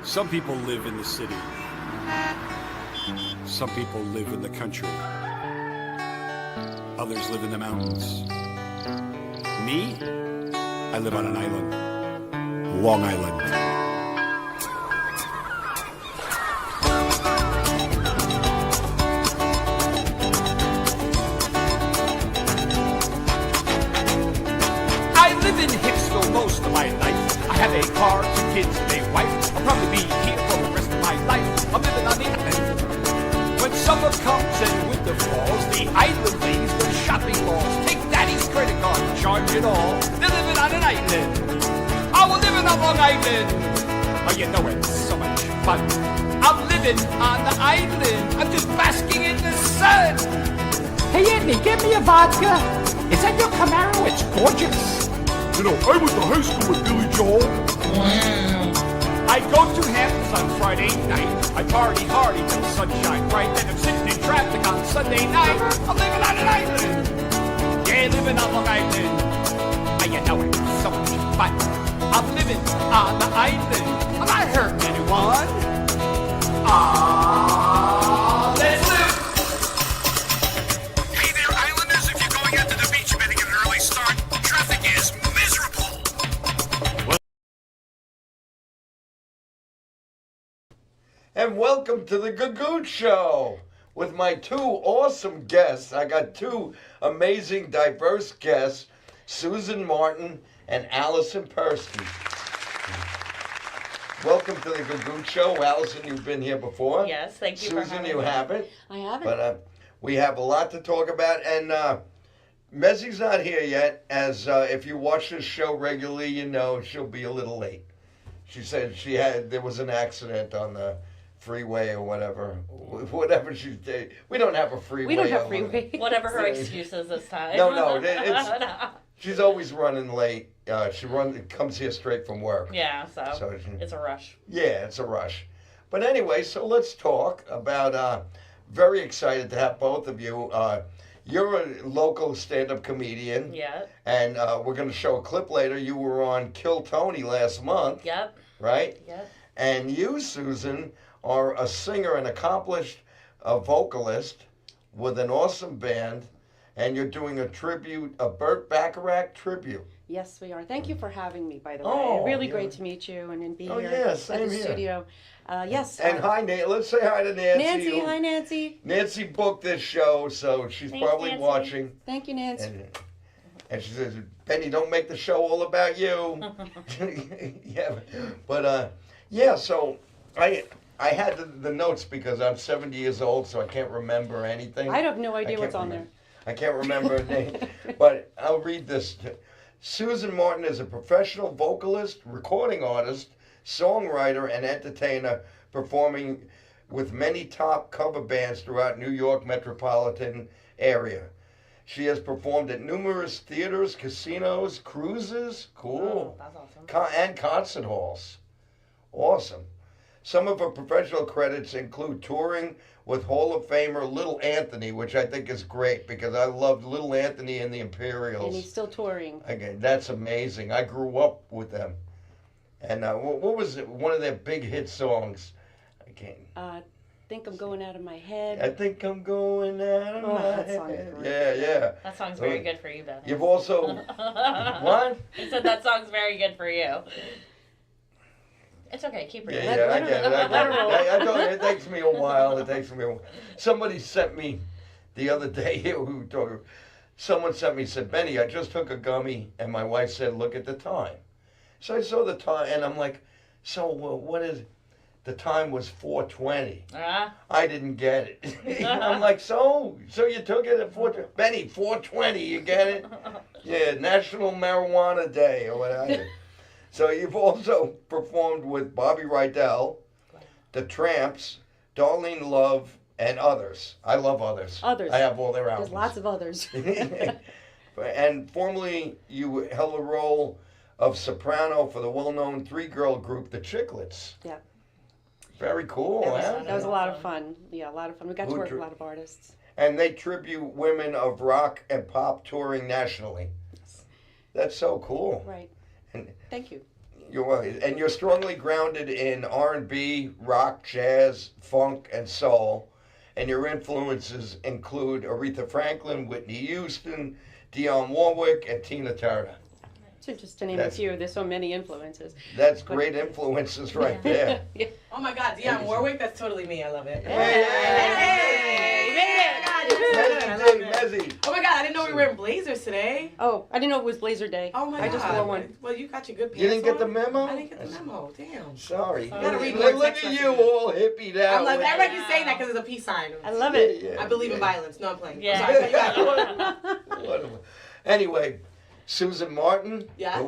Some people live in the city. Some people live in the country. Others live in the mountains. Me? I live on an island. Long Island. I live in Hicksville most of my life. I have a car, 2 kids, and a wife. I'll probably be here for the rest of my life. I'm living on the island. When summer comes and winter falls, the island ladies go to shopping malls. Take daddy's credit card and charge it all. They're living on an island. Oh, we're living on Long Island. Oh, you know it's so much fun. I'm living on the island. I'm just basking in the sun. Hey, Andy, give me a vodka. Is that your Camaro? It's gorgeous. You know, I went to high school with Billy Joel. I go to Hamptons on Friday night. I party hard till the sunshine bright. Then I'm sitting in traffic on Sunday night. I'm living on an island. Yeah, living on Long Island. And you know it's so much fun. I'm living on the island. I'm not hurting anyone. Ah, let's live. Hey there, Islanders. If you're going out to the beach, you better get an early start. Traffic is miserable. And welcome to the Gagootz Show with my 2 awesome guests. I got 2 amazing, diverse guests, Susan Martin and Allison Persky. Welcome to the Gagootz Show. Allison, you've been here before. Yes, thank you Susan, for having you me. haven't. I haven't. But we have a lot to talk about. And Mezzi's not here yet, as if you watch this show regularly, you know she'll be a little late. She said there was an accident on the freeway or whatever she did. We don't have a freeway. We don't have freeway. Whatever her excuse is this time. No, she's always running late. She comes here straight from work. Yeah, so it's a rush. Yeah, it's a rush. But anyway, so let's talk about, very excited to have both of you. You're a local stand-up comedian. Yeah. And we're going to show a clip later. You were on Kill Tony last month. Yep. Right? Yep. And you, Susan, are a singer, an accomplished vocalist with an awesome band, and you're doing a Burt Bacharach tribute. Yes, we are. Thank you for having me, by the way. Oh, really yeah. great to meet you and be Oh, here yeah, at same the here. studio. Yes. And hi, Nancy. Let's say hi to Nancy. Nancy. Hi, Nancy. Nancy booked this show, so she's Thanks, probably Nancy. watching. Thank you, Nancy. And she says, Benny, don't make the show all about you. Yeah, but yeah, so I had the notes because I'm 70 years old, so I can't remember anything. I have no I idea can't what's on remember. there. I can't remember her name, but I'll read this. Susan Martin is a professional vocalist, recording artist, songwriter, and entertainer, performing with many top cover bands throughout New York metropolitan area. She has performed at numerous theaters, casinos, cruises, cool, Oh, that's awesome. and concert halls. Awesome. Some of her professional credits include touring with Hall of Famer Little Anthony, which I think is great because I loved Little Anthony and the Imperials. And he's still touring. Again, that's amazing. I grew up with them. And what was it? One of their big hit songs? I can't. Think I'm going out of my head. I think I'm going out of my that song is head. great. Yeah. That song's very good for you, Beth. You've also what? He said that song's very good for you. It's okay, keep reading. Yeah, I get it. I don't, it takes me a while. Somebody sent me the other day. Someone sent me, said, Benny, I just took a gummy, and my wife said, look at the time. So I saw the time, and I'm like, so what is it? The time was 4:20. I didn't get it. I'm like, so you took it at 4:20? Benny, 4:20, you get it? Yeah, National Marijuana Day or whatever. So you've also performed with Bobby Rydell, The Tramps, Darlene Love, and others. I love others. Others. I have all their albums. There's lots of others. And formerly, you held the role of soprano for the well-known 3-girl group, the Chiclets. Yeah. Very cool, huh? That was a lot of fun. Yeah, a lot of fun. We got to work with a lot of artists. And they tribute women of rock and pop touring nationally. That's so cool. Right. And Thank you. You're right. And you're strongly grounded in R&B, rock, jazz, funk, and soul. And your influences include Aretha Franklin, Whitney Houston, Dionne Warwick, and Tina Turner. So just to name a few, there's so many influences. That's great influences right there. Yeah. Oh my God, Dionne Warwick, that's totally me. I love it. Mezzy. Oh my God, I didn't know we were wearing blazers today. Oh, I didn't know it was Blazer Day. Oh my God. I just wore one. Well, you got your good pants You didn't get the on. memo? I didn't get the memo. Damn. Sorry. gotta read more Look text at you messages. all hippied out. I'm like, with- everybody keeps saying that because it's a peace sign. I love it. Yeah, I believe in yeah. violence. No, I'm playing. Yeah. I'm sorry. You got it. Whatever. Anyway, Susan Martin. Yeah.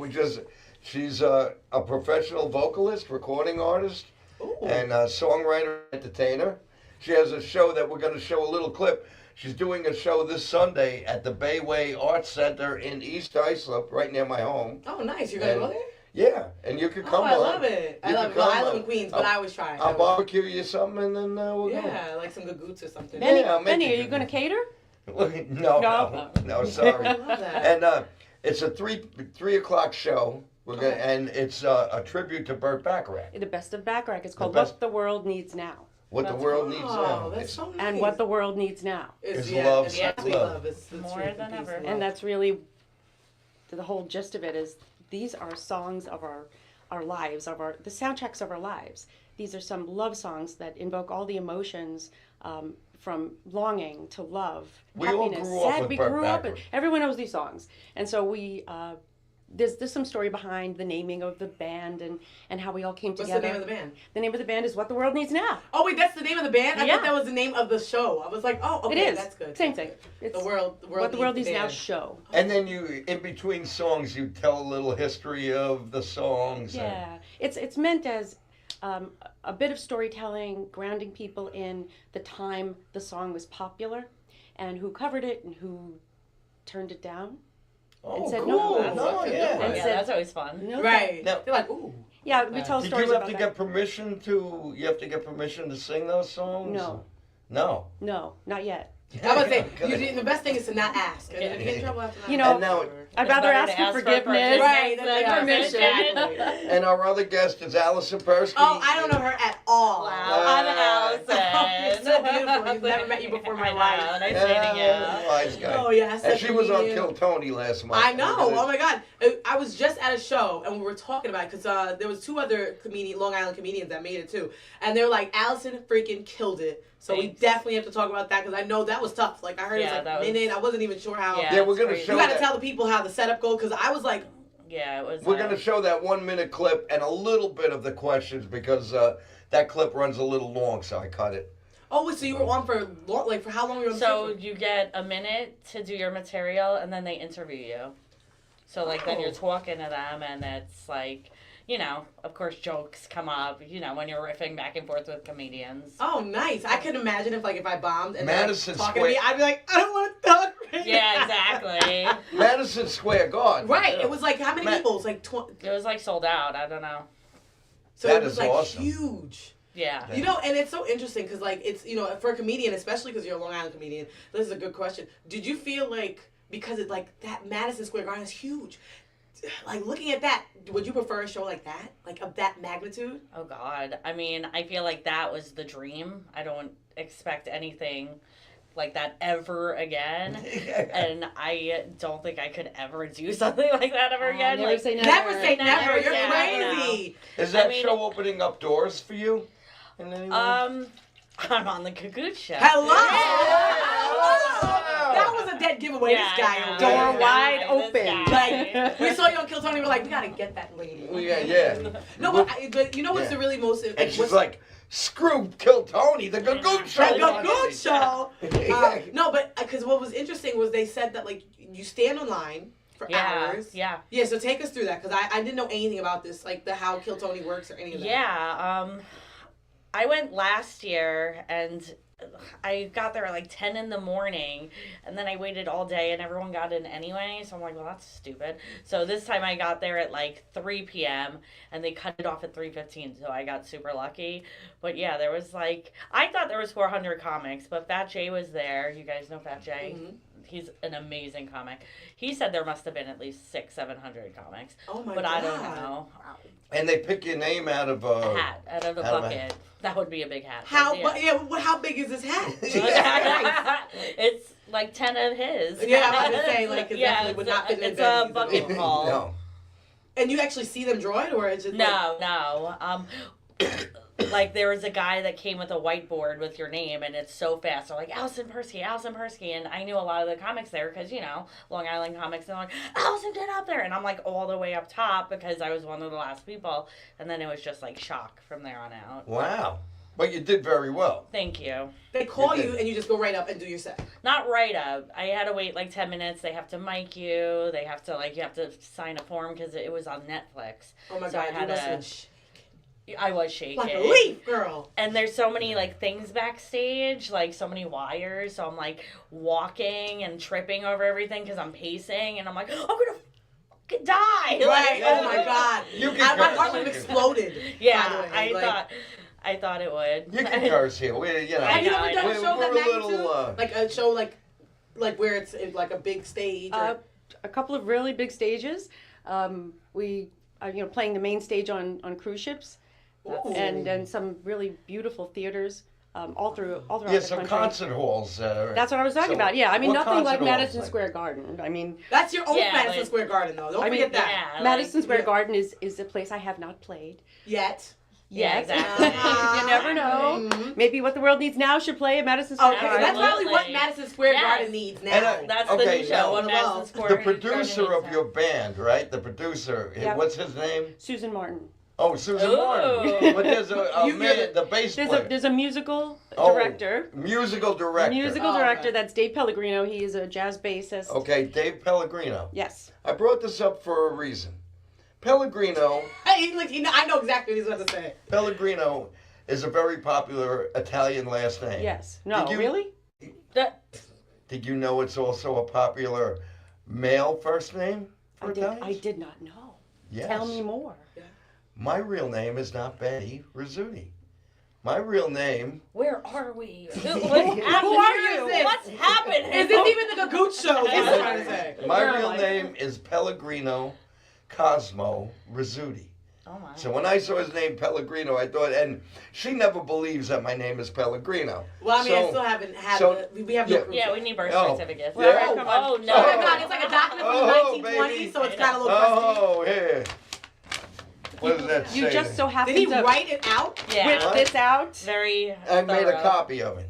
She's a professional vocalist, recording artist, Ooh. and a songwriter, entertainer. She has a show that we're going to show a little clip. She's doing a show this Sunday at the Bayway Arts Center in East Islip, right near my home. Oh, nice. You're going to go And- there? Yeah, and you could come Oh, I on. love it. I You love can it. Well, come I live on. in Queens, but I always try. I'll barbecue you something, and then we'll Yeah, like some Gagootz or something. Benny, Yeah, I'll make Benny, you are you do going to cater? go. No, sorry. I love that. And it's a 3 o'clock show. We're gonna, and it's a tribute to Burt Bacharach. The best of Bacharach. It's called best- What the World Needs Now. What the world needs Oh, now. that's It's- so nice. And What the World Needs Now. Is yeah, love, it's sex, actually love. It's More truth than peace ever. and And love. that's really the whole gist of it is these are songs of our lives, the soundtracks of our lives. These are some love songs that invoke all the emotions from longing to love, We all happiness, grew up sad. with We Burt grew up. Bacharach. Everyone knows these songs, and so we. There's some story behind the naming of the band and how we all came What's together. the name of the band? The name of the band is What the World Needs Now. Oh wait, that's the name of the band? I Yeah. thought that was the name of the show. I was like, oh, okay, It is. that's good. Same thing. It's The world What the World Needs Now band. show. And then you, in between songs, you tell a little history of the songs. and- Yeah, it's meant as a bit of storytelling, grounding people in the time the song was popular, and who covered it and who turned it down. Oh, And said, cool. no, that's No, good. yeah. And Yeah, said- that's always fun. No, Right. Now- They're like, ooh. Yeah, we tell Did stories you have about to that. get permission to? You have to get permission to sing those songs? No. No. No, not yet. I was saying, Good. the best thing is to not ask. And if you get in trouble after that. You know, And now, I'd It's rather better ask to for forgiveness. Right, than that's permission. and our other guest is Allison Persky. Oh, I don't know her at all. Wow, I'm Allison. You're so beautiful. I've never met you before in my I know, life. Nice meeting you. Wise guy. Oh, yeah. And she was on meeting you. Kill Tony last month. I know. Oh my God. I was just at a show and we were talking about it because there was 2 other Long Island comedians that made it too, and they were like, Allison freaking killed it. So we Thanks. definitely have to talk about that because I know that was tough. Like I heard Yeah, it was that like a was- minute. I wasn't even sure how. Yeah, Yeah, we're it's gonna crazy. show You got to that. tell the people how the setup goes because I was like, Yeah, it was. We're going to show that 1 minute clip and a little bit of the questions because that clip runs a little long, so I cut it. oh, wait, so you were on for long, like for how long were you on? So stage for? you get a minute to do your material, and then they interview you. So like then you're Oh. talking to them, and it's like, you know, of course jokes come up. You know, when you're riffing back and forth with comedians. Oh, nice. I could imagine if I bombed and Madison talking to me, Square- I'd be like, I don't want to talk. Right Yeah, now." exactly. Madison Square Garden. Right. It was like how many Ma- people? It was like 20. It was like sold out. I don't know. So That it was is like awesome. huge. Yeah. You know, and it's so interesting because, like, it's, you know, for a comedian, especially because you're a Long Island comedian, this is a good question. Did you feel like, because it, like, that Madison Square Garden is huge, like, looking at that, would you prefer a show like that? Like, of that magnitude? Oh God. I mean, I feel like that was the dream. I don't expect anything like that ever again. And I don't think I could ever do something like that ever again. Never Like, say never. Never say never. Never You're say never. crazy. Is that I mean- show opening up doors for you? In any way? I'm on the Gagootz show. Hello. Yeah. That was a dead giveaway. Yeah, This guy. I know. over Door there. This wide guy, open. this guy. Like, we saw you on Kill Tony. We're like, we gotta get that lady. Yeah. No, but you know what's Yeah. the really most? And she's what's- like, screw Kill Tony, the Gagootz show. That Gagootz show. No, but because what was interesting was they said that like you stand online for Yeah. hours. Yeah. Yeah. So take us through that because I didn't know anything about this, like the how Kill Tony works or any of that. Yeah. I went last year and I got there at like 10 in the morning and then I waited all day and everyone got in anyway. So I'm like, well, that's stupid. So this time I got there at like 3 p.m. and they cut it off at 3:15. So I got super lucky. But yeah, there was like, I thought there was 400 comics, but Fat Jay was there. You guys know Fat Jay? Mhm. He's an amazing comic. He said there must have been at least 600-700 comics. Oh my but God. I don't know. And they pick your name out of a Hat out of the out of a bucket. That would be a big hat. How? Yeah. But yeah, how big is this hat? It's like 10 of his. Yeah, I was gonna say, like, it definitely would not fit in It's Betty's a at bucket all. ball. No. And you actually see them draw it, or is it? No. Like there was a guy that came with a whiteboard with your name, and it's so fast. They're like Allison Persky, and I knew a lot of the comics there because Long Island comics. And they're like, Allison, get up there, and I'm like all the way up top because I was one of the last people, and then it was just like shock from there on out. Wow. But you did very well. Thank you. They call You you did. and you just go right up and do your set. Not right up. I had to wait like 10 minutes. They have to mic you. They have to you have to sign a form because it was on Netflix. Oh my So I God, you had must to. have been I was shaking. like a leaf, girl. And there's so many things backstage, so many wires. So I'm walking and tripping over everything because I'm pacing, and I'm like, I'm gonna fucking die. Right? Oh my God. You can My curse. heart would have exploded. Yeah, by the way. I thought it would. You can curse here. We, you know. I Have you know, ever I done know. a show We're that a little, magnitude? Like a show like where it's like a big stage? Or... A couple of really big stages. We are playing the main stage on cruise ships, Ooh. and some really beautiful theaters all throughout Yeah, the some country. concert halls. That's what I was talking So, about. Yeah, I mean what nothing like concert halls, Madison like- Square Garden. I mean, That's your own Yeah, Madison like- Square Garden, though. Don't I mean, forget that. Yeah, Madison Square yeah. Garden is a place I have not played Yet. Yeah, yet. exactly. You never know. Maybe What the World Needs Now should play at Madison Square Okay, Garden. that's probably what Absolutely. Madison Square Yes. Garden needs now. And, That's Okay, the new show now, on Madison the Square. The Garden producer needs of now. your band, right? The producer. Yeah. What's his name? Susan Martin. Oh, Susan Ooh. Martin. But there's a You- man, the bass player. There's a musical Oh, director. Musical director. Musical Oh, director. okay. That's Dave Pellegrino. He is a jazz bassist. Okay, Dave Pellegrino. Yes. I brought this up for a reason. Pellegrino I know exactly what he's about to say. Pellegrino is a very popular Italian last name. Yes. No, Did you- really? Did you know it's also a popular male first name for Italians? I did not know. Yes. Tell me more. My real name is not Betty Rizzuti. My real name. Where are we? Who are you? What's happening? Is this even the Gagootz show? That's what I'm trying to say. My Where real am I? name is Pellegrino Cosmo Rizzuti. Oh my. So when I saw his name Pellegrino, I thought, and she never believes that my name is Pellegrino. Well, I mean, So- I still haven't had so- we have no yeah. proof. Yeah, yet. we need birth Oh. certificates. Yeah. All right, come on. Oh no. Oh my God, it's like a document from the Oh, 1920s, baby. so it's got a little crusty. Oh, here. What does that say? You just so happen Did he to write it out? Yeah. whip this out. Very. I made a thorough. copy of it.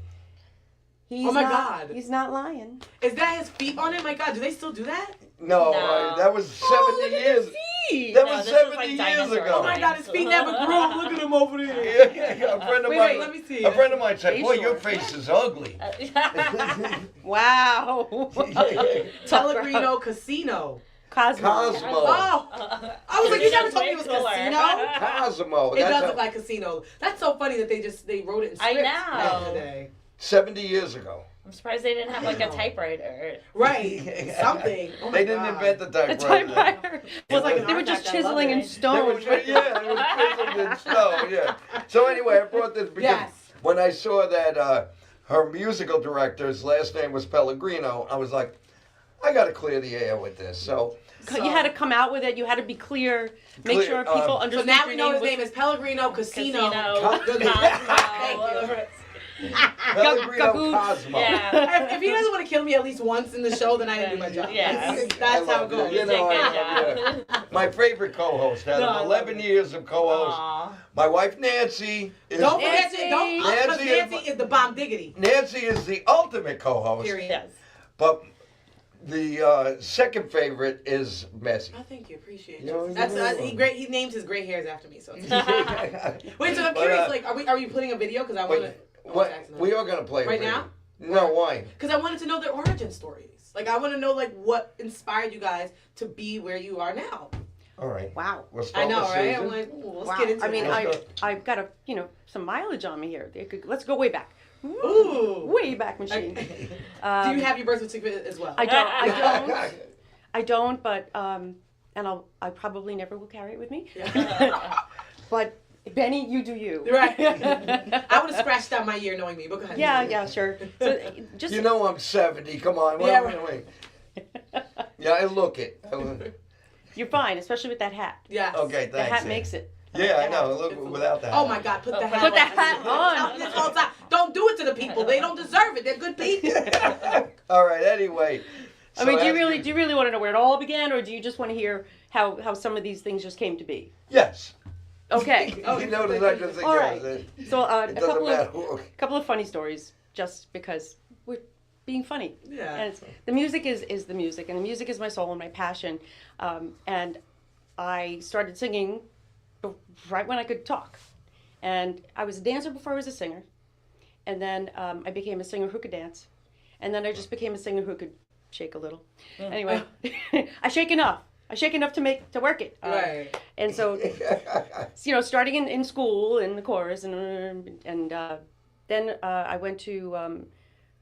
He's Oh my not, God. He's not lying. Is that his feet on it? My God, do they still do that? No, No. that was 70 Oh, look at years. his feet. That No, was this was 70 like years dinosaur ago. Oh my God, his feet never grew. Look at him over there. Yeah, a friend of Wait, mine. let me see A it. friend of mine said, Facial. "Boy, your face is ugly." Wow. Pellegrino Casino. Cosmo. Cosmo. Oh, I was like, you never told me it was Cooler. casino. Cosmo. It That's does a- look like casino. That's so funny that they wrote it in I script know. back in the day. 70 years ago. I'm surprised they didn't have like a typewriter. Right, something. Oh my They didn't God. invent the A typewriter. typewriter. It was like an They were artifact. just I love chiseling it. in They stone. were, yeah, it was chiseled in stone, yeah. So anyway, I brought this because Yes. when I saw that her musical director's last name was Pellegrino, I was like, I got to clear the air with this. So You had to come out with it. You had to be clear. Make Clear, sure people so So understood now your we know his was- name is Pellegrino Casino. Cosmo. Thank you. Pellegrino Gagootz. Cosmo. Yeah. If he doesn't want to kill me at least once in the show, then I didn't do my job. Yeah. That's I how it love goes. You You know, did I good love job. you. My favorite co-host out No, I of love 11 it. years of co-host. Aw. My wife Nancy is Don't forget Nancy. to don't because Nancy Nancy is- is the bomb diggity. Nancy is the ultimate co-host. Period. Yes. But the second favorite is Messi. Oh, thank you, appreciate You know, you. That's you're he names his gray hairs after me. So it's Wait, wait, so I'm curious. Like, are we putting a video? Because I want to. we are gonna play a Right video. now? No, why? Because I wanted to know their origin stories. Like, I want to know like what inspired you guys to be where you are now. All right. Wow. We'll start I know, with right? Susan. I'm like, ooh, let's Wow. get into I mean, it. I've got some mileage on me here. Let's go way back. Ooh. Way back machine. Do Um, you have your birth certificate as well? I don't. I don't. But and I probably never will carry it with me. Yeah. But Benny, you do you. Right. I would have scratched out my ear knowing me, but go ahead. Yeah, sure. So just You know I'm 70. Come on. Yeah, Wait. Yeah, I look it. you're fine, especially with that hat. Yeah. Okay, The thanks. hat makes it. Yeah, I know. Look without that. Oh my God, put the hat Put on. the hat on. Tell me this all the time. Don't do it to the people. They don't deserve it. They're good people. All right. Anyway. I mean, do you really want to know where it all began, or do you just want to hear how some of these things just came to be? Yes. Okay. You notice I just think All yes, right. it So a doesn't matter. couple of funny stories, just because we're being funny. Yeah. And the music is the music, and the music is my soul and my passion. And I started singing right when I could talk. And I was a dancer before I was a singer. And then I became a singer who could dance. And then I just became a singer who could shake a little. Anyway, I shake enough. I shake enough to work it. Right. And so, starting in school in the chorus, and then I went to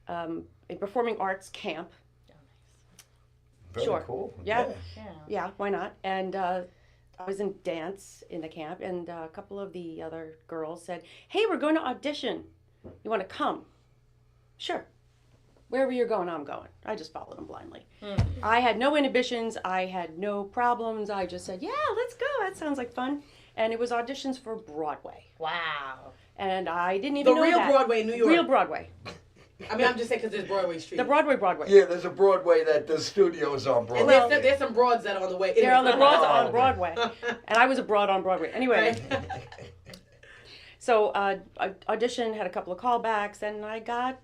a performing arts camp. Very Sure. cool. Yeah. Yeah, why not? And I was in dance in the camp, and a couple of the other girls said, "Hey, we're going to audition. You want to come?" Sure. Wherever you're going, I'm going. I just followed them blindly. I had no inhibitions. I had no problems. I just said, "Yeah, let's go. That sounds like fun." And it was auditions for Broadway. Wow. And I didn't even The know real that. Broadway in New York. Real Broadway. I mean, I'm just saying because there's Broadway Street. The Broadway. Yeah, there's a Broadway that the studio is on Broadway. And there's some broads that are on the way. They're on the broads Oh, on okay. Broadway. And I was a broad on Broadway. Anyway. So I auditioned, had a couple of callbacks, and I got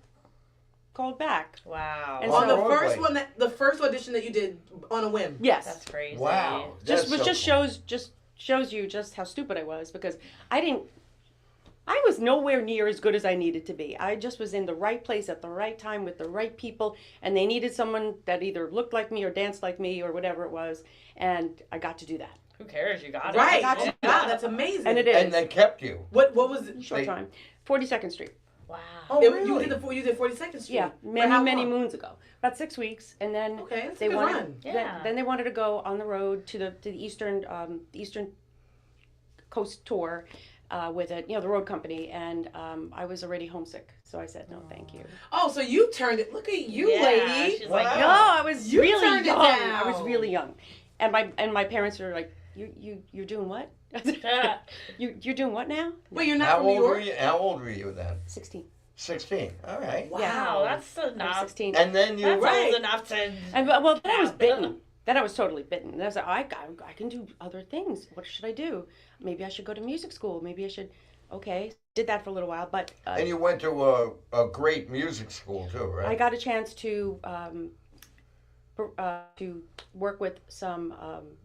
called back. Wow. And On the Broadway. first one, the first audition that you did on a whim. Yes. That's crazy. Wow. just That's so shows you just how stupid I was, because I was nowhere near as good as I needed to be. I just was in the right place at the right time with the right people, and they needed someone that either looked like me or danced like me or whatever it was, and I got to do that. Who cares? You got it. Right. got you. Wow, that's amazing. And it is. And they kept you. What was it? Short They- time. 42nd Street. Wow. Oh, You really? did 42nd Street. Yeah, For how many long? moons ago. About 6 weeks, and then Okay, that's a they good wanted run. Yeah. then they wanted to go on the road to the eastern coast tour with it, the road company, and I was already homesick, so I said no, thank you. Oh, so you turned it. Look at you, Yeah, lady. she's Wow. like, No, I was You really turned it young. I was down. really young, and my parents were like, you're doing what? You're doing what now? Wait, you're not How from New old were York? you? How old were you then? 16. 16. All right. wow, that's I was enough. 16. And then you. That's Right. old enough to. And well, then I was bitten. Then I was totally bitten. And I was like, I can do other things. What should I do? Maybe I should go to music school. Maybe I should. Okay, did that for a little while, but And you went to a great music school too, right? I got a chance to work with some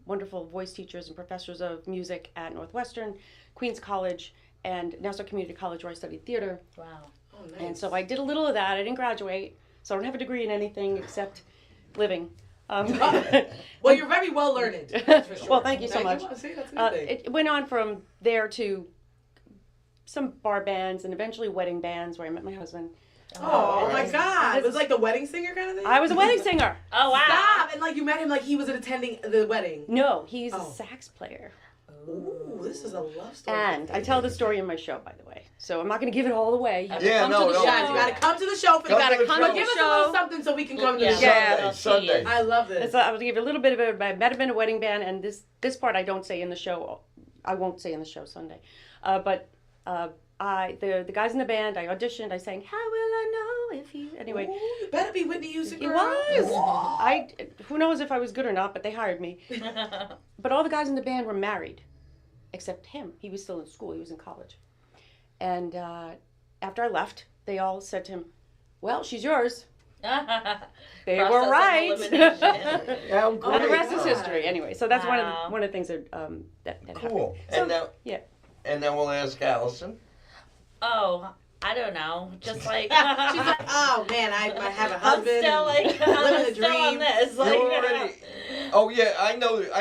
wonderful voice teachers and professors of music at Northwestern, Queens College, and Nassau Community College, where I studied theater. Wow. Oh, nice. And so I did a little of that. I didn't graduate, so I don't have a degree in anything except living. Well, you're very well learned. That's for sure. Well, thank you so much. See, that's a good thing. It went on from there to some bar bands and eventually wedding bands where I met my husband. Oh my God! It This was like the wedding singer kind of thing. I was a wedding singer. Oh wow. Stop! And like you met him like he was attending the wedding. No, he's a Oh. sax player. Ooh, this is a love story. And I tell the story in my show, by the way. So I'm not going to give it all away. You have to Yeah, come no, to the no. show. Guys, you gotta come to the show. For Come gotta to the come. show. But give us a Show. little something so we can come to the Yeah. show. Sunday, Yeah. Sunday. I love this. So I was going to give you a little bit of it. I might have been a wedding band, and this part I don't say in the show. I won't say in the show Sunday. But the guys in the band, I auditioned. I sang, "How will I know if you..." Anyway. Ooh, you better be Whitney Houston, It girl. was. Who knows if I was good or not, but they hired me. But all the guys in the band were married, except him. He was still in school. He was in college. And after I left, they all said to him, "Well, she's yours." They Process were of right. elimination. How And great. the rest is history. Anyway, so that's Wow. one of the things that that Cool. happened. And now, yeah. and then we'll ask Allison. Oh, I don't know. Just like She's like, oh man, I have a I'm husband. still like living I'm the still on dream. this. Like, You already. Oh yeah, I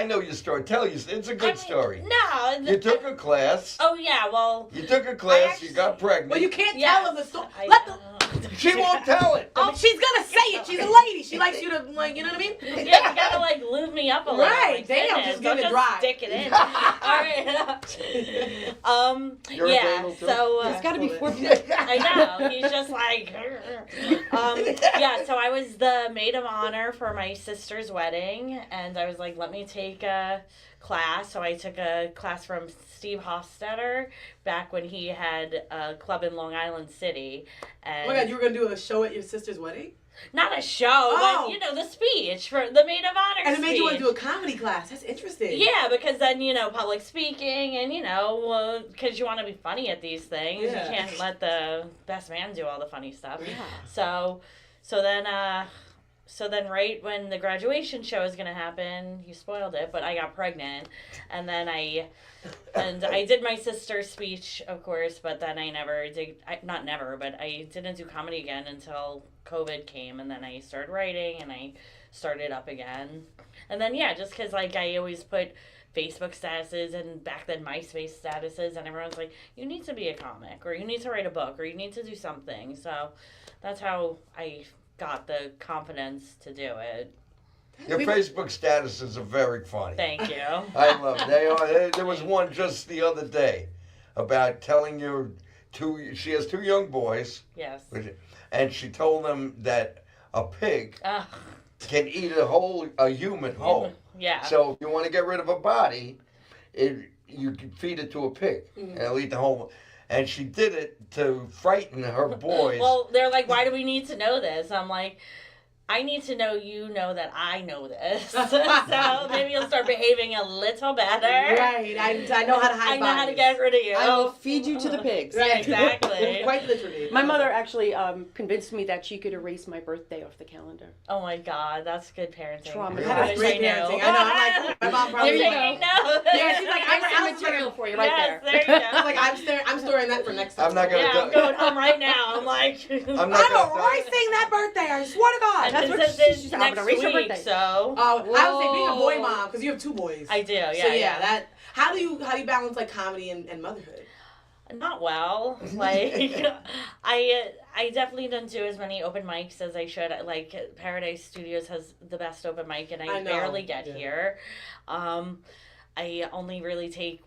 know your story. Tell you, it's a good story. No. You took a class. Oh yeah. Well. You took a class. You got Well, pregnant. you can't Yes, tell them the story. I Let know. them. She won't tell it. Oh, she's gonna say it. She's a lady. She likes you to, like, you know what I mean? Yeah, you gotta like lube me up a little. Right, Like, damn, goodness, just don't get it dry. Stick it in. All right. You're a Yeah. bagel too? So It's got to be Hold 4 I know. He's just like. Yeah. So I was the maid of honor for my sister's wedding, and I was like, let me take a class. So I took a class from Steve Hofstetter back when he had a club in Long Island City. And Oh my God, you were gonna do a show at your sister's wedding? not a show, Oh. but you know, the speech for the maid of honor. And it made you want to do a speech. comedy class. That's interesting. Yeah, because then, you know, public speaking and, you know, because you want to be funny at these things. Yeah. You can't let the best man do all the funny stuff. Yeah. So then right when the graduation show was going to happen, you spoiled it, but I got pregnant. And then I did my sister's speech, of course, but then I never did, not never, but I didn't do comedy again until COVID came, and then I started writing, and I started up again. And then, yeah, just because, like, I always put Facebook statuses, and back then MySpace statuses, and everyone's like, you need to be a comic, or you need to write a book, or you need to do something. So that's how I got the confidence to do it. Your Facebook statuses are very funny. Thank you. I love it. They are. There was one just the other day about telling she has 2 young boys, Yes. and she told them that a pig Ugh. can eat a human whole. Yeah. So if you want to get rid of a body, you can feed it to a pig, and it'll eat the whole. And she did it to frighten her boys. Well, they're like, why do we need to know this? I'm like, I need to know you know that I know this. So maybe you'll start behaving a little better. Right. I know how to hide I know how to bodies. get rid of you. I will feed you to the pigs. Right, exactly. Quite literally. My mother actually convinced me that she could erase my birthday off the calendar. Oh my God, that's good parenting. Traumatized. I That's wish great I knew. parenting. I know. I'm like, my mom probably. There you There go. you go. Yeah, she's like, I have material for you right yes, there. there you go. I'm like, I'm storing that for next time. I'm not gonna Yeah, I'm going home right now. I'm like, I'm not gonna. erasing that birthday. I swear to God. That's what this I'm gonna next erase your week, birthday. so I would say being a boy Whoa. mom, because you have 2 boys. I do. Yeah, So yeah. that. How do you balance like comedy and motherhood? Not well. Like, I definitely don't do as many open mics as I should. Like, Paradise Studios has the best open mic, and I know. barely get Yeah. here. I only really take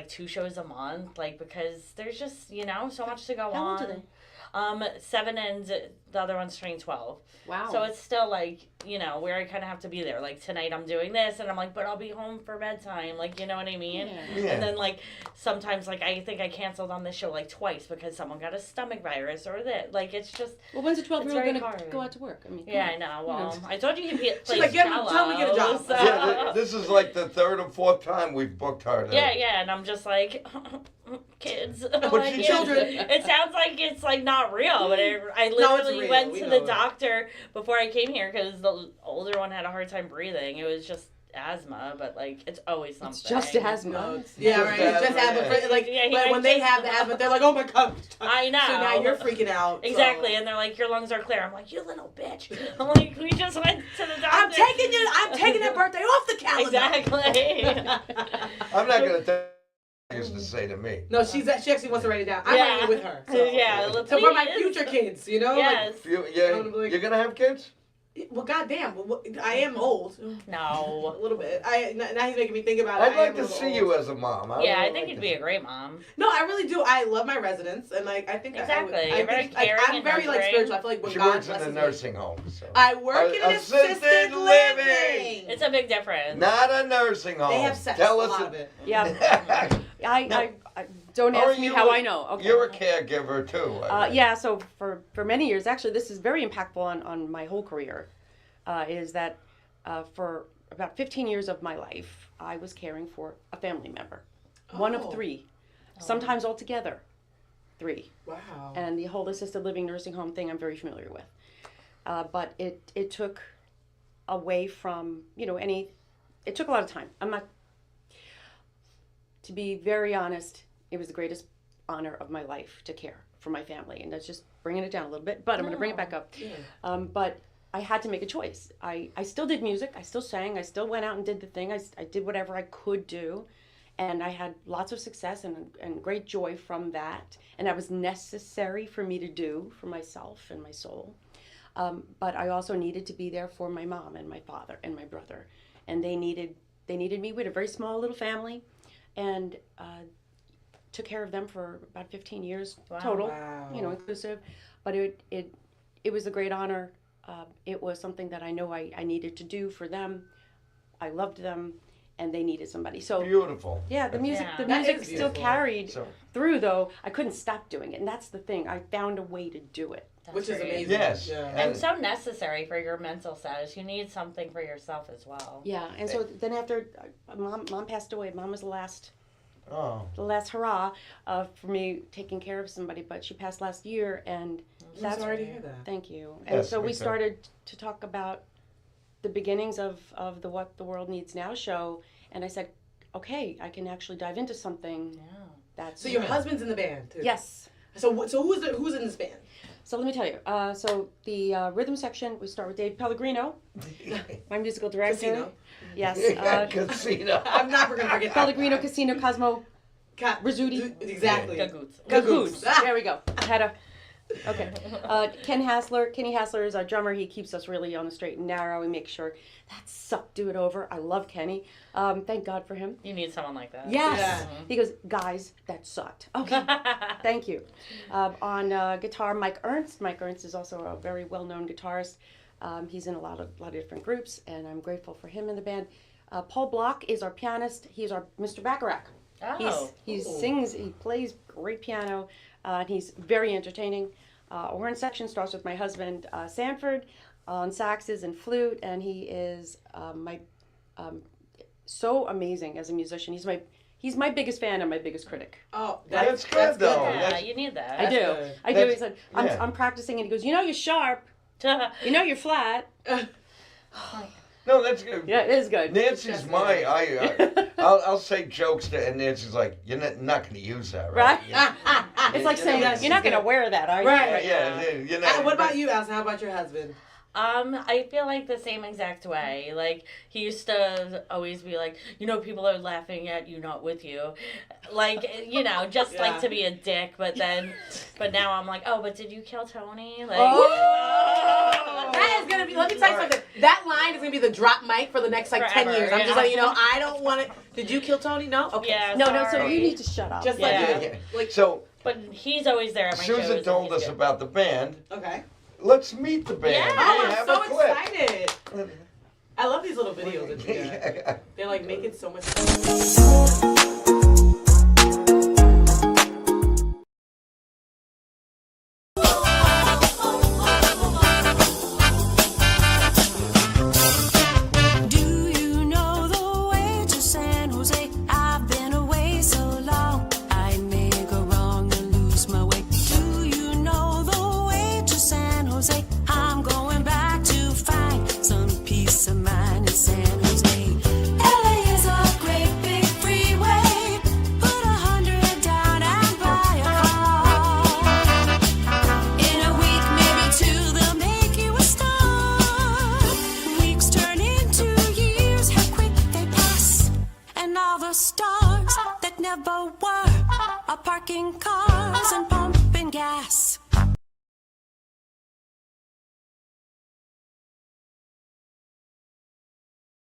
2 shows a month, like, because there's just, you know, so much to go How on. old are they? 7 and the other one's turning 12. Wow. So it's still like, you know, where I kind of have to be there. Like tonight I'm doing this and I'm like, but I'll be home for bedtime. Like, you know what I mean? Yeah. And then like sometimes like I think I canceled on this show like twice because someone got a stomach virus or that. Like it's just, Well, when's a 12-year-old very going to hard. go out to work? I mean, yeah, I come know. on. Well, I told you you could play like, cello. tell me to get a job. So. Yeah, this is like the 3rd or 4th time we've booked her. Yeah, and I'm just like, kids. But Like, you children. It sounds like it's like not real, but I No, it's literally real. went We to know the it. doctor before I came here because the older one had a hard time breathing. It was just asthma, but like it's always something. It's just asthma. Yeah, Just right. It's just asthma, asthma. yeah. Like, Yeah, he but might when they just- have the asthma, they're like, oh my God. I know. So now you're freaking out. so- Exactly, and they're like, your lungs are clear. I'm like, you little bitch. I'm like, we just went to the doctor. I'm taking that birthday off the calendar. Exactly. I'm not gonna tell you to say to me. No, she actually wants to write it down. I'm Yeah. writing it with her. So. Yeah, So for my please. future kids, you know? Yes. You're gonna have kids? Like, well, goddamn. I am old. No. A little bit. Now he's making me think about it. I'd I like am a to little see old. you as a mom. Yeah, I would think like you'd to be see- a great mom. No, I really do. I love my residents, and like I think Exactly. I You're would, very I think, like, caring I'm and very like nurturing. spiritual. I feel like when She God works in blesses the me- nursing home. So. I work in an assisted living. It's a big difference. Not a nursing home. They have sex. Tell a us lot of it. Yeah. I don't Or ask me you how were- I know. Okay. You're a caregiver too. I mean. Yeah, so for many years, actually, this is very impactful on my whole career, is that for about 15 years of my life, I was caring for a family member. One Oh. of 3. Sometimes altogether, 3. Wow. And the whole assisted living nursing home thing I'm very familiar with. But it took away from, it took a lot of time. To be very honest, it was the greatest honor of my life to care for my family. And that's just bringing it down a little bit, but I'm going to bring it back up. Yeah. But I had to make a choice. I still did music. I still sang. I still went out and did the thing. I did whatever I could do. And I had lots of success and great joy from that. And that was necessary for me to do for myself and my soul. But I also needed to be there for my mom and my father and my brother. And they needed me. We had a very small little family, and took care of them for about 15 years total, inclusive. But it was a great honor. It was something that I know I needed to do for them. I loved them, and they needed somebody. So Beautiful. yeah, the music is still beautiful. carried So- through, though. I couldn't stop doing it, and that's the thing. I found a way to do it. Which is great. amazing. Yes. Yeah. And so necessary for your mental status. You need something for yourself as well. Yeah, and so then after mom passed away, mom was the last hurrah for me taking care of somebody, but she passed last year, and I'm sorry to hear that. Thank you. And Yes, so me we too. started to talk about the beginnings of the What the World Needs Now show, and I said, okay, I can actually dive into something Yeah. that's... So your husband's in the band too. Yes. So who's in this band? So let me tell you. So the rhythm section, we start with Dave Pellegrino, my musical director. Casino. Yes. Casino. I'm never gonna forget that. Pellegrino, Casino, Cosmo, Rizzuti. Exactly. Gagootz. Gagootz. Ah. There we go. I had a... Okay. Kenny Hassler is our drummer. He keeps us really on the straight and narrow. We make sure that sucked, do it over. I love Kenny. Thank God for him. You need someone like that. Yes. Yeah. He goes, guys, that sucked. Okay. Thank you. On guitar, Mike Ernst. Mike Ernst is also a very well-known guitarist. He's in a lot of different groups, and I'm grateful for him in the band. Paul Block is our pianist. He's our Mr. Bacharach. Oh. He sings, he plays great piano, and he's very entertaining. Horn section starts with my husband, Sanford, on saxes and flute, and he is so amazing as a musician. He's my biggest fan and my biggest critic. Oh, That's good, though. Yeah, That's- you need that. I do. good. I do. He said, yeah. I'm practicing, and he goes, you know you're sharp. You know you're flat. No, that's good. Yeah, it is good. Nancy's I'll say jokes to, and Nancy's like, you're not going to use that, Right? right? It's like saying, you're not going to wear that, are you? Right. Yeah, you know. What about you, Alison? How about your husband? I feel like the same exact way. Like, he used to always be like, people are laughing at you, not with you. Like, just Yeah. like to be a dick, but now I'm like, oh, but did you kill Tony? Like, That is gonna be. Let me tell you something. That line is gonna be the drop mic for the next 10 Forever, years. I'm just yeah. letting you know. I don't want it. Did you kill Tony? No. Okay. yeah, No, so sorry. you need to shut up. Just Yeah. like So, But he's always there at my shows. Susan and told he's us good. about the band. Okay. Let's meet the band. Yeah. Oh, We I'm have so a clip. excited. I love these little videos that you got. They like make it so much Do you know the way to San Jose? I've been away so long, I may go wrong and lose my way. Do you know the way to San Jose? I'm going back to find some peace of mind in San Jose. LA is a great big freeway. Put 100 down and buy a car. In a week, maybe two, they'll make you a star. Weeks turn into years, how quick they pass. And all the stars that never were are parking cars and pumping gas.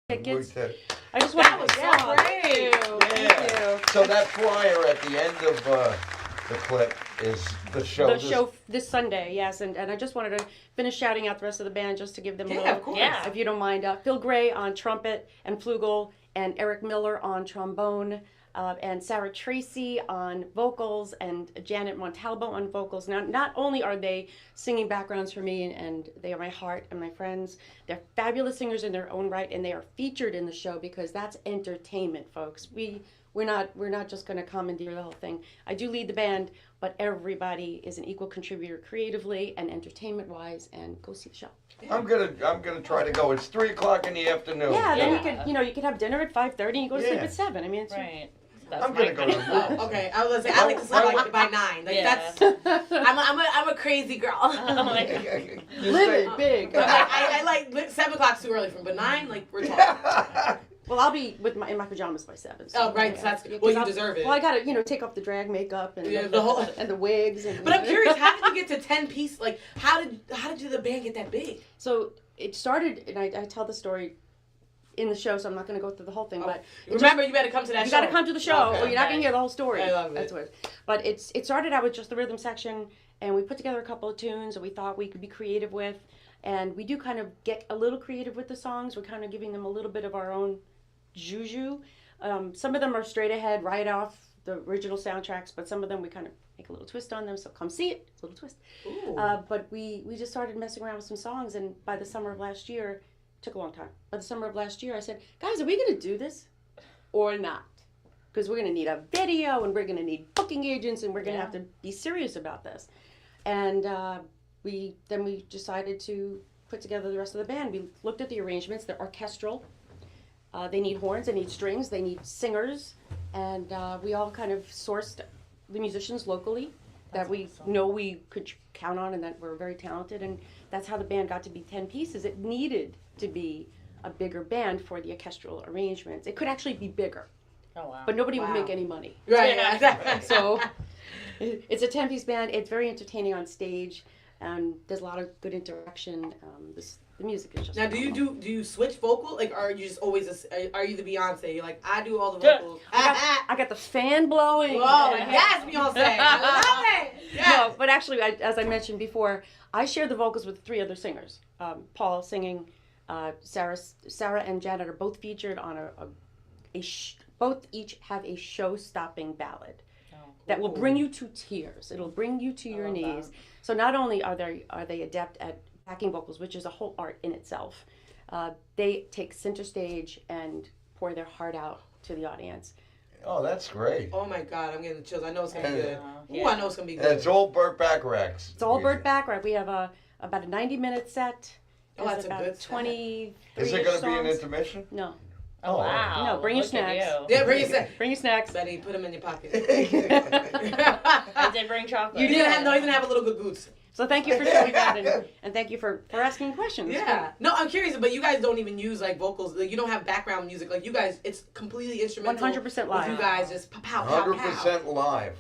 Tickets. Okay. I just want That was so great. Yeah. So that flyer at the end of the clip is the show. The show this Sunday, yes, and I just wanted to finish shouting out the rest of the band just to give them a Yeah, little, of course. Yeah. if you don't mind. Phil Gray on trumpet and flugel, and Eric Miller on trombone, and Sarah Tracy on vocals, and Janet Montalvo on vocals. Now, not only are they singing backgrounds for me, and they are my heart and my friends, they're fabulous singers in their own right, and they are featured in the show because that's entertainment, folks. We're not just going to commandeer the whole thing. I do lead the band, but everybody is an equal contributor creatively and entertainment-wise, and go see the show. I'm gonna try to go. It's 3:00 in the afternoon. Yeah, then Yeah. you could have dinner at 5:30 and you go to sleep Yeah. at 7. I mean, it's Right. That's I'm gonna my go to the movie. Oh, okay. I was gonna say I like to sleep like by 9. Like Yeah. that's. I'm a crazy girl. Oh my God. You live say- it big. I like 7 o'clock's too early for me, but 9, like we're talking. Well, I'll be in my pajamas by 7. So, Oh, right. So that's yeah, well, 'cause you deserve it. Well, I gotta take off the drag makeup and Yeah, the whole- and the wigs. And, But I'm curious, how did you get to 10 piece? Like, how did the band get that big? So it started, and I tell the story in the show, so I'm not going to go through the whole thing. But remember, you better come to that. You show. got to come to the show, Okay. or you're not going to hear the whole story. I love it. That's what. But it started out with just the rhythm section, and we put together a couple of tunes that we thought we could be creative with, and we do kind of get a little creative with the songs. We're kind of giving them a little bit of our own juju. Some of them are straight ahead, right off the original soundtracks, but some of them we kind of make a little twist on them. So come see it, it's a little twist. But we just started messing around with some songs, and by the summer of last year. Took a long time. By the summer of last year, I said, guys, are we going to do this or not? Because we're going to need a video, and we're going to need booking agents, and we're going to have to be serious about this. And we decided to put together the rest of the band. We looked at the arrangements. They're orchestral. They need horns. They need strings. They need singers. And we all kind of sourced the musicians locally that we know we could count on and that were very talented. And that's how the band got to be 10 pieces. It needed to be a bigger band for the orchestral arrangements. It could actually be bigger. Oh, wow. But nobody would make any money. Right. So it's a 10-piece band. It's very entertaining on stage, and there's a lot of good interaction. The music is just Now, phenomenal. do you switch vocal? Like, are you just always are you the Beyonce? You're like, I do all the vocals. I got the fan blowing. Whoa, yes, Beyonce. I love it. Yes. No, but actually, as I mentioned before, I share the vocals with 3 other singers. Paul singing, Sarah and Janet are both featured on both each have a show-stopping ballad that will bring you to tears. It'll bring you to your knees. that. So not only are they adept at backing vocals, which is a whole art in itself, they take center stage and pour their heart out to the audience. Oh, that's great. Oh my God, I'm getting the chills. I know it's gonna be good. Yeah. Ooh, I know it's gonna be And good. it's all Burt Bacharach's. It's all Burt Bacharach. We have about a 90-minute set. Oh, There's that's a about good set. 23 Is there going to be an songs. intermission? No. Oh, wow. No, bring your Look at snacks. you. Yeah, bring your set. Bring your snacks. Betty, put them in your pocket. I did bring chocolate. You didn't have, no, you didn't have a little Gagootz. So thank you for showing that, and thank you for asking questions. Yeah. No, I'm curious, but you guys don't even use like vocals. Like, you don't have background music. Like you guys, it's completely instrumental. 100% live. With you guys just pow, pow, pow, pow. 100% live.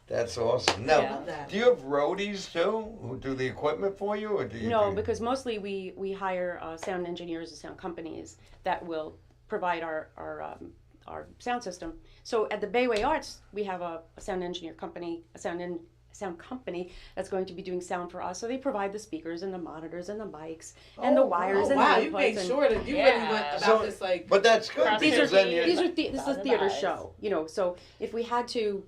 That's awesome. Now, Yeah. Love that. do you have roadies too who do the equipment for you, or do you? No, because mostly we hire sound engineers and sound companies that will provide our sound system. So at the Bayway Arts, we have a sound engineer company, a sound company that's going to be doing sound for us. So they provide the speakers and the monitors and the mics and the wires and wow, the you inputs. made and- sure that you really went about So- this like. But that's good Cross These because are then you. this is a theater show, So if we had to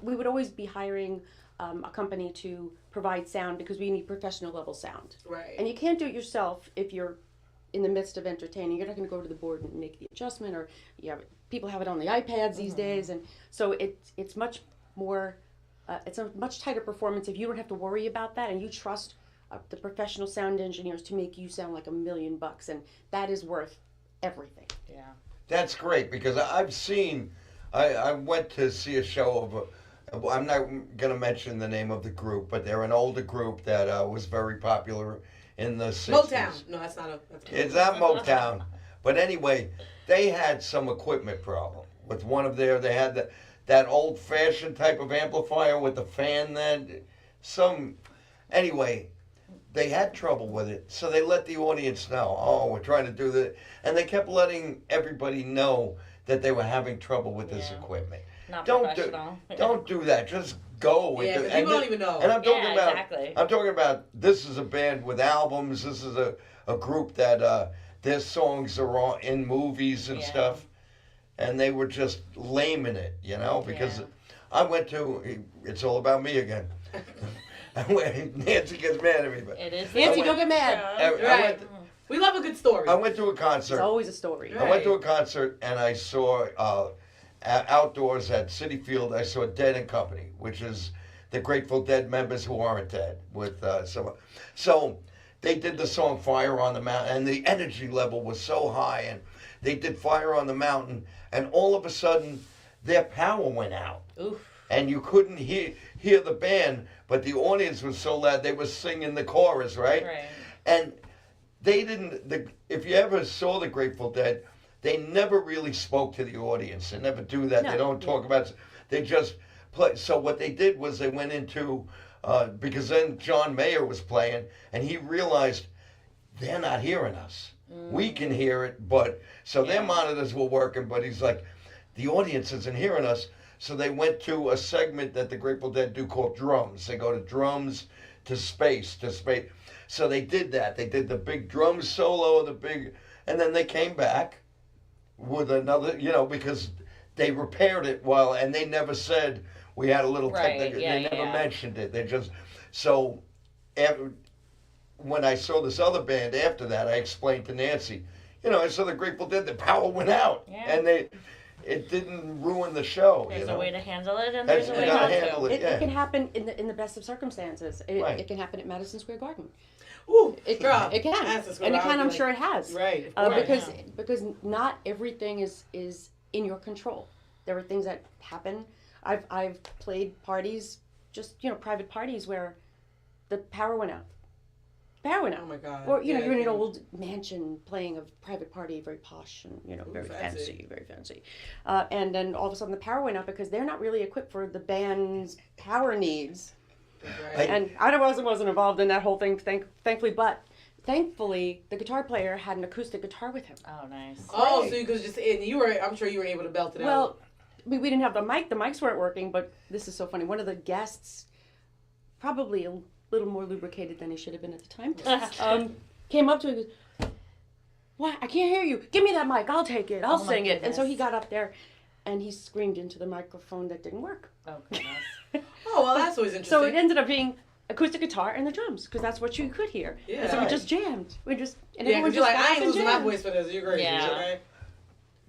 we would always be hiring a company to provide sound because we need professional level sound. Right. And you can't do it yourself if you're in the midst of entertaining. You're not going to go to the board and make the adjustment, or people have it on the iPads these days, and so it's much more. It's a much tighter performance if you don't have to worry about that, and you trust the professional sound engineers to make you sound like $1 million, and that is worth everything. Yeah. That's great because I've seen. I went to see a show of I'm not going to mention the name of the group, but they're an older group that was very popular in the 60s. Motown. No, that's not a. It's not Motown. But anyway, they had some equipment problem with one of they had that old-fashioned type of amplifier with the fan then. Anyway, they had trouble with it, so they let the audience know, oh, we're trying to do this. And they kept letting everybody know that they were having trouble with this equipment. Not Don't professional. don't do that. Just go with Yeah, it. 'cause people don't even know. And I'm talking Yeah, about exactly. I'm talking about this is a band with albums. This is a group that their songs are in movies and Yeah. stuff, and they were just laming it, because Yeah. I went to. It's all about me again. Nancy gets mad at me, but It is. Nancy, went- don't get mad. I Right. We love a good story. I went to a It's concert. always a story. Right. I went to a concert and I saw outdoors at City Field. I saw Dead and Company, which is the Grateful Dead members who aren't dead. With so they did the song "Fire on the Mountain," and the energy level was so high, and they did "Fire on the Mountain," and all of a sudden their power went out, Oof. and you couldn't hear the band, but the audience was so loud they were singing the chorus, right? Right. And they didn't. If you ever saw the Grateful Dead, they never really spoke to the audience. They never do that. No. They don't talk about. They just play. So what they did was they went into because then John Mayer was playing, and he realized they're not hearing us. We can hear it, but so their monitors were working, but he's like, the audience isn't hearing us. So they went to a segment that the Grateful Dead do called drums. They go to drums to space. So they did that. They did the big drum solo, and then they came back with another, because they repaired it and they never said we had a little technical. They never mentioned it. They just when I saw this other band after that, I explained to Nancy, I saw the Grateful Dead, the power went out, and it didn't ruin the show. There's a way to handle it, and there's a way not not to handle to. it. It can happen in the best of circumstances. Right. It can happen at Madison Square Garden. Ooh, It girl, can, Madison Square and it Garden, can. I'm like- sure it has. Right, of course. Because not everything is in your control. There are things that happen. I've played parties, just private parties where the power went out. Oh my God. Or you're in an old mansion playing a private party, very posh and very fancy. very fancy. And then all of a sudden the power went out because they're not really equipped for the band's power needs. Right. And I wasn't involved in that whole thing, thankfully. But thankfully, the guitar player had an acoustic guitar with him. Oh, nice. Oh, so you could just I'm sure you were able to belt it out. Well, we didn't have the mic. The mics weren't working. But this is so funny. One of the guests, probably a little more lubricated than he should have been at the time, came up to me and goes, "What? I can't hear you. Give me that mic. I'll take it. I'll sing it." And so he got up there and he screamed into the microphone that didn't work. Oh, goodness. Oh, well, that's always interesting. So it ended up being acoustic guitar and the drums because that's what you could hear. Yeah. And so we just jammed. And Yeah, everyone because you're just like, I got ain't up and losing my jammed. voice for this. You're crazy. Yeah. Right?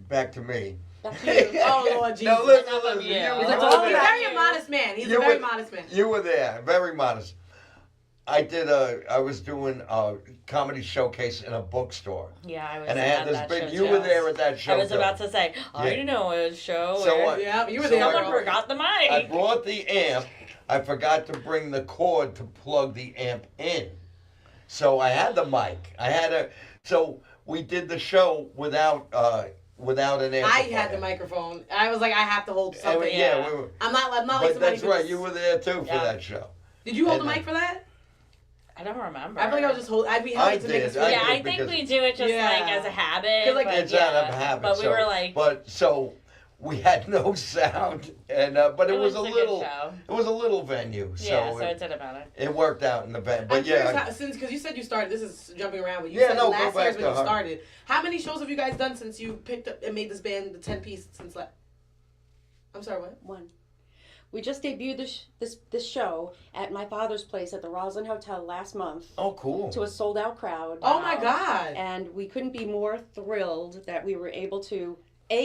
Back to me. Back to you. Oh, Lord Jesus. No, listen. you. You It's were Oh, he's there. very a modest man. He's a very modest man. You were there, very modest. I was doing a comedy showcase in a bookstore. Yeah, I was And I at had this that big, show, you too. were there at that show. I was too. about to say, I Yeah. know a show So where what? Yeah, you were So there. I- someone forgot the mic. I brought the amp. I forgot to bring the cord to plug the amp in. So I had the mic. So we did the show without an amplifier. I had the microphone. I was like, I have to hold something. We were. I'm not like But somebody that's who right. just- You were there too for Yeah. that show. Did you hold And the mic for that? I don't remember. I feel like I was just holding. I'd be I held to make did. a I Yeah, did I think because- we do it just Yeah. like as a habit. 'Cause, like, but It's yeah. out of habit. But we so, were like, But so we had no sound, and but it was a good little. show. It was a little venue, so, Yeah, so it didn't matter. it worked out in the van. But I'm curious yeah, how, because you said you started. This is jumping around, but you Yeah, said no, go last year back is when to you her. started. How many shows have you guys done since you picked up and made this band the 10-piece since last? I'm sorry, what? One. We just debuted this show at my father's place at the Roslyn Hotel last month oh cool. to a sold out crowd. Oh my God! And we couldn't be more thrilled that we were able to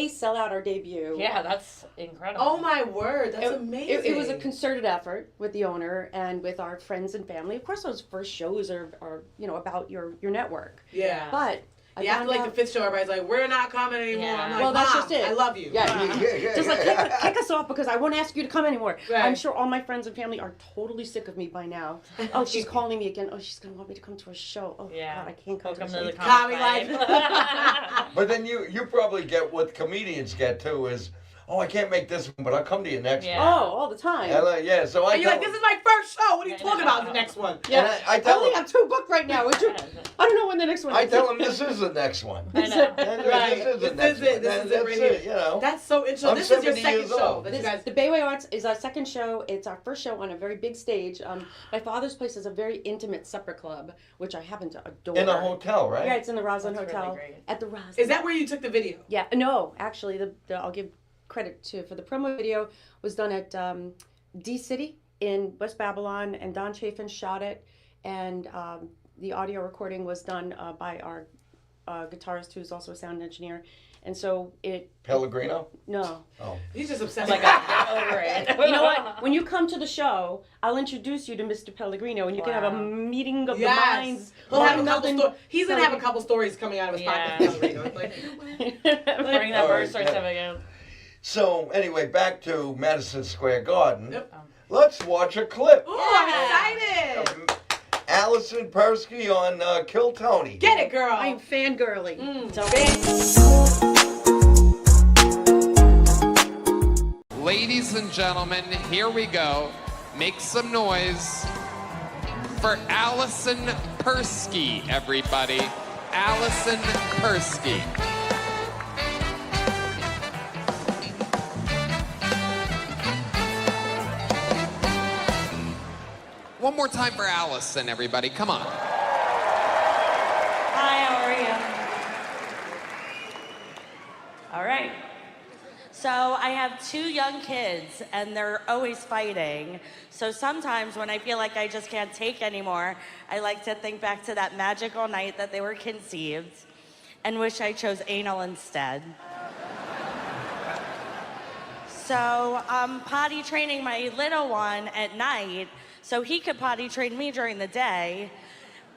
sell out our debut. Yeah, that's incredible. Oh my word, that's It, amazing. it was a concerted effort with the owner and with our friends and family. Of course, those first shows are about your network. Yeah. But Yeah, after like the fifth show, everybody's like, "We're not coming anymore." Yeah. I'm like, Well, that's Mom, just it. I love you. Yeah. Yeah. Just like kick us off because I won't ask you to come anymore. Right. I'm sure all my friends and family are totally sick of me by now. Oh, she's calling me again. Oh, she's gonna want me to come to a show. Oh, Yeah. God, I can't come Welcome to to a the show. Comedy comedy life. But then you probably get what comedians get too is, oh, I can't make this one, but I'll come to you next Yeah. one. Oh, all the time. Yeah, so I And you're like, tell- "This is my first show. What are you talking about? The next one?" Yeah. and I I tell only them, have 2 booked right now. I don't know when the next one is. I tell them this is the next one. I know. Right. This is the This next is it. one. This is it That's right it, here. you know. That's so interesting. I'm This is your 70 second years show old. that you guys. The Bayway Arts is our second show. It's our first show on a very big stage. My father's place is a very intimate supper club, which I happen to adore. In a hotel, right? Yeah, it's in the Roslyn That's Hotel. really great. At the Roslyn. Is that where you took the video? Yeah, no, actually, I'll give credit for the promo video was done at D City in West Babylon, and Don Chafin shot it, and the audio recording was done by our guitarist, who's also a sound engineer, and so Pellegrino? no. Oh. He's just obsessed. Like, get over it. You know what? When you come to the show, I'll introduce you to Mr. Pellegrino, and you can have a Wow. meeting of Yes. the minds. He'll have a Martin couple Melton- He's gonna have a couple stories coming out of his Yeah. pocket. It's like, Bring that All birth right, yeah. certificate. So, anyway, back to Madison Square Garden. Yep. Let's watch a clip. Ooh, I'm excited. Allison Persky on Kill Tony. Get it, girl. I'm fangirly. Ladies and gentlemen, here we go. Make some noise for Allison Persky, everybody. Allison Persky. One more time for Allison, everybody. Come on. Hi, how are you? All right. So I have 2 young kids, and they're always fighting. So sometimes when I feel like I just can't take anymore, I like to think back to that magical night that they were conceived and wish I chose anal instead. So I'm potty training my little one at night so he could potty train me during the day.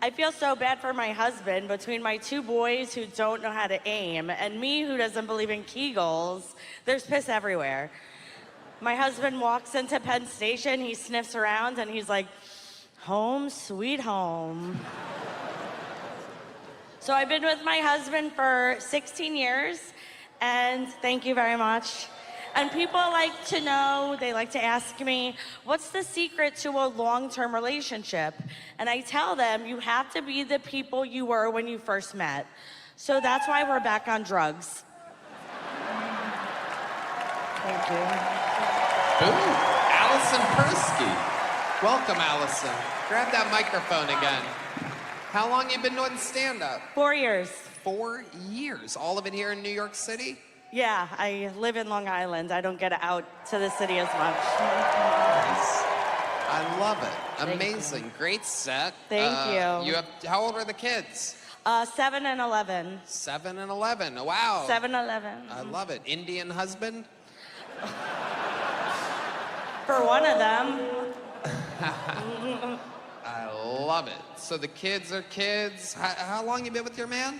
I feel so bad for my husband between my 2 boys who don't know how to aim and me who doesn't believe in Kegels. There's piss everywhere. My husband walks into Penn Station, he sniffs around and he's like, home sweet home. So I've been with my husband for 16 years and thank you very much. And people like to know, they like to ask me, what's the secret to a long-term relationship? And I tell them, you have to be the people you were when you first met. So that's why we're back on drugs. Thank you. Ooh, Allison Persky. Welcome, Allison. Grab that microphone again. How long you been doing stand-up? 4 years. 4 years. All of it here in New York City? Yeah, I live in Long Island. I don't get out to the city as much. Nice. I love it. Thank Amazing. you. Great set. Thank you. You have, how old are the kids? 7 and 11. 7 and 11. Wow. 7, 11. I love it. Indian husband? For one of them. I love it. So the kids are kids. How long you been with your man?